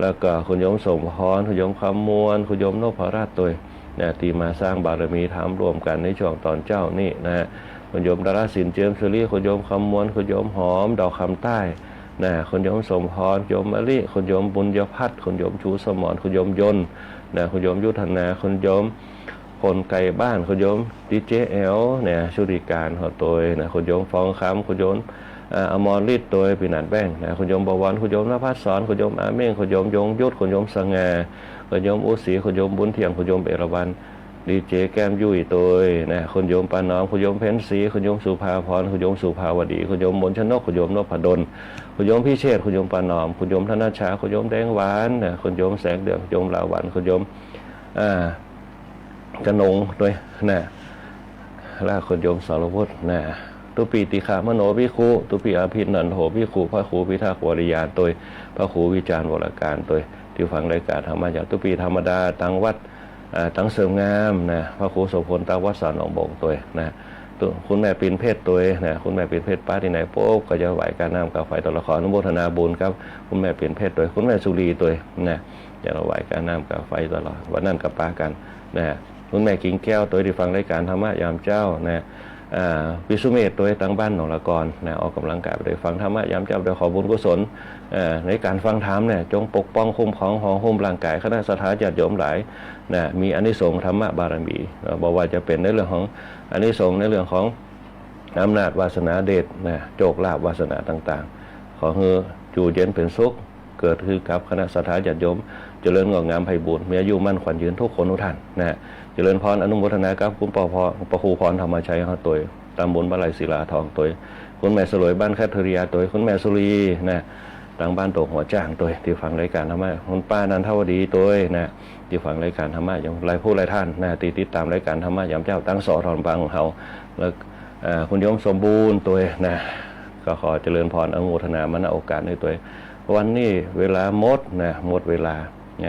แล้วก็คุณโยมสมพรคุณโยมคำมวลคุณโยมนพราชตัวนะที่มาสร้างบารมีธรรมร่วมกันในช่วงตอนเจ้านี่นะคุณโยมดาราศิลป์เจียมสุรีคุณโยมคำมวลคุณโยมหอมดอกคำใต้นะคุณโยมสมพรคุณโยมมะลิคุณโยมบุญยพัฒน์คุณโยมชูสมรคุณโยมยนต์นะคุณโยมยุทธนาคุณโยมคนไกลบ้านคุณโยมดีเจเอลเนี่ยชุติการหัวตัวนะคุณโยมฟองคำคุณโยมอมรฤทธิ์ตัวปีนันแป้งนะคุณโยมบวรคุณโยมนภัสสรคุณโยมอาเม่งคุณโยมยงยุทธคุณโยมสง่าคุณโยมอุศรีคุณโยมบุญเทียมคุณโยมเอราวัณดีเจแก้มยุ่ยตัวนะคุณโยมปานน้อมคุณโยมเพ็ญศรีคุณโยมสุภาพรคุณโยมสุภาวดีคุณโยมมนชนกคุณโยมนพดลคุณโยมพิเชษคุณโยมปานน้อมคุณโยมธนชาคุณโยมแดงหวานนะคุณโยมแสงเดือนคุณโยมลาวันคุณโยมกนงด้วยนะและคุณโยมสารวุฒินะตุปีติขามโนภิกขุตุปีอภินันโหภิกขุพระครูพิทักษ์วริยานตัวพระครูวิจารณ์วรการตัวที่ฟังรายการธรรมะจากตุปีธรรมดาตังวัดตังเสริมงามนะพระครูโสพลตังวัดสารหนองบงตัวนะคุณแม่ปิ่นเพชรตัวนะคุณแม่ปิ่นเพชรป้าที่ไหนโป๊กก็จะไหวการน้ำกับไฟตลอดขออนุโมทนาบุญครับคุณแม่ปิ่นเพชรตัวคุณแม่สุรีตัวนะจะไหวการน้ำกับไฟตลอดวันนั้นกับป้ากันนะคุณแม่กิ่งแก้วตัวที่ฟังรายการธรรมะยามเจ้านะวิสุเมธตัวตั้งบ้านหนองละกรนะออกกำลังกายไปโดยฟังธรรมะยามเจ้าโดยขอบุญกุศลในการฟังธรรมเนี่ยจงปกป้องคุ้มครองห่อหุ้มร่างกายคณะสัตยาญาติโยมหลายนะมีอานิสงส์ธรรมะบารมีบอกว่าจะเป็นในเรื่องของอานิสงส์ในเรื่องของอำนาจวาสนาเดชนะโชคลาภวาสนาต่างๆขอให้อยู่เย็นเป็นสุขเกิดขึ้นกับคณะสัตยาญาติโยมเจริญงอกงามไพบูลย์มีอายุมั่นขวัญยืนทุกคนทุกท่านนะเจริญพรอนุโมทนากับคุณประครูพรธรรมชัยเขาตัวตำบลบาลัยศิลาทองตัวคุณแม่สลวยบ้านแคทเรียตัวคุณแม่สุรีนะต่างบ้านโตหัวจ้างตัวที่ฟังรายการธรรมะคุณป้านันทวดีตัวนะที่ฟังรายการธรรมะอย่างไรผู้ไรท่านนะติดตามรายการธรรมะยามเจ้าตั้งสอทอนบางของเขาแล้วคุณโยมสมบูรณ์ตัวนะก็ขอเจริญพรอนุโมทนามาณโอกาสในตัววันนี้เวลาหมดนะหมดเวลา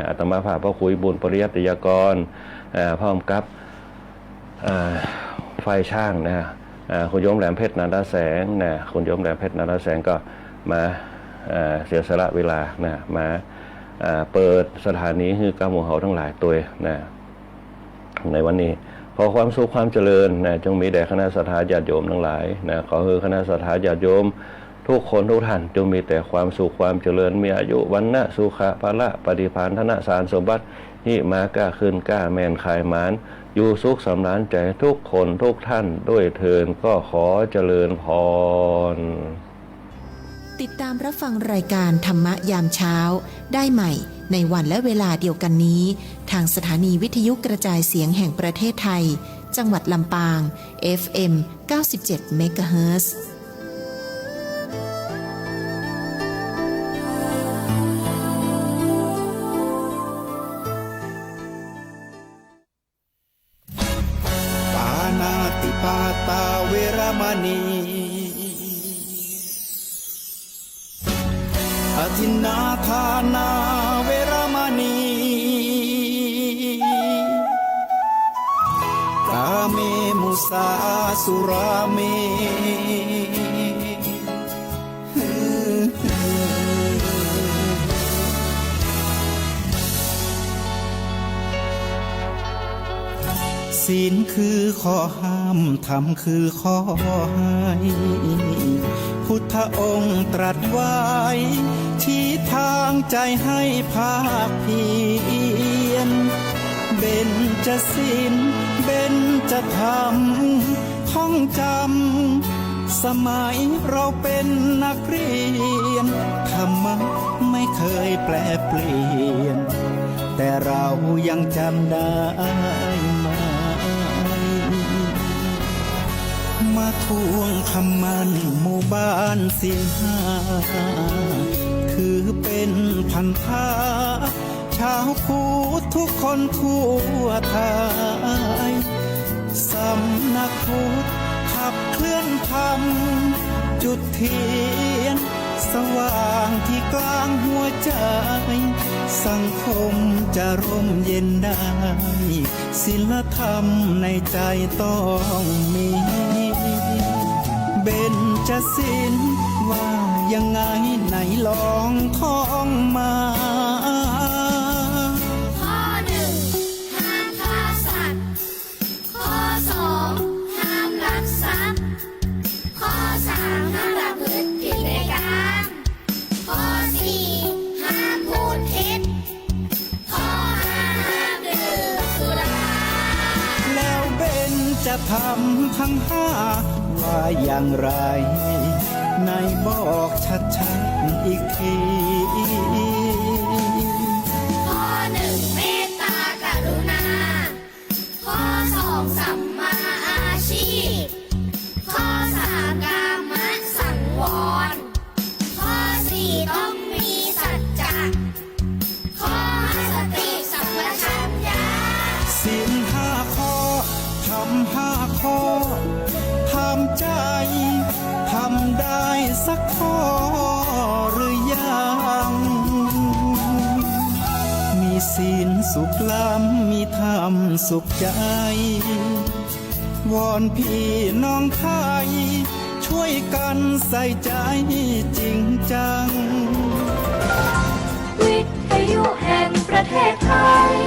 อาตมาภาพพระคุยบุญปริยัติยากรพร้อมกับไฟช่างนะคุณโยมแหลมเพชรนาดาแสงนะคุณโยมแหลมเพชรนาดาแสงก็มาเสียสละเวลานะมาเปิดสถานีคือกำหมู่เขาทั้งหลายตัวนะในวันนี้ขอความสุขความเจริญนะจงมีแด่คณะสัตยาญาติโยมทั้งหลายนะขอให้คณะสัตยาญาติโยมทุกคนทุกท่านจงมีแต่ความสุขความเจริญมีอายุวันนะสุขะภละปฏิภาณธนสารสมบัติหิมากล้าขึ้นกล้าแมนขายมานอยู่สุขสำราญใจทุกคนทุกท่านด้วยเทินก็ขอเจริญพรติดตามรับฟังรายการธรรมะยามเช้าได้ใหม่ในวันและเวลาเดียวกันนี้ทางสถานีวิทยุกระจายเสียงแห่งประเทศไทยจังหวัดลำปาง FM 97 MHzตาเวรมณีอทินนาทานาเวรมณี สาสุราเม ศีลคือข้อห้ามธรรมคือข้อให้พุทธองค์ตรัสไว้ชี้ทางใจให้ภาคเพียรเบญจศีลเบญจธรรมท่องจำสมัยเราเป็นนักเรียนธรรมะไม่เคยแปรเปลี่ยนแต่เรายังจำได้ไหมมาทวงคำมันหมู่บ้านศีลห้าถือเป็นพันธะชาวพุทธทุกคนทั่วไทยสำนักพุทธขับเคลื่อนธรรมจุดเทียนสว่างที่กลางหัวใจสังคมจะร่มเย็นได้ศีลธรรมในใจต้องมีเบญจศีลว่ายังไงไหนลองท่องมา ข้อหนึ่งห้ามฆ่าสัตว์ข้อสองห้ามลักทรัพย์ข้อสามห้ามประพฤติผิดในกามข้อสี่ห้ามพูดเท็จข้อห้าห้ามดื่มสุรา แล้วเบญจะทำทั้งห้าว่าอย่างไรไหนบอกชัดๆอีกที ข้อหนึ่งเมตตากรุณาข้อสองสัมมาอาชีพข้อสามกามสังวรข้อสี่ต้องมีสัจจะข้อห้าสติสัมปชัญญะ ศีลห้าข้อทำห้าข้อทำใจทำได้สักข้อหรือยังมีศีลสุขล้ำมีธรรมสุขใจวอนพี่น้องไทยช่วยกันใส่ใจจริงจัง วิทยุแห่งประเทศไทย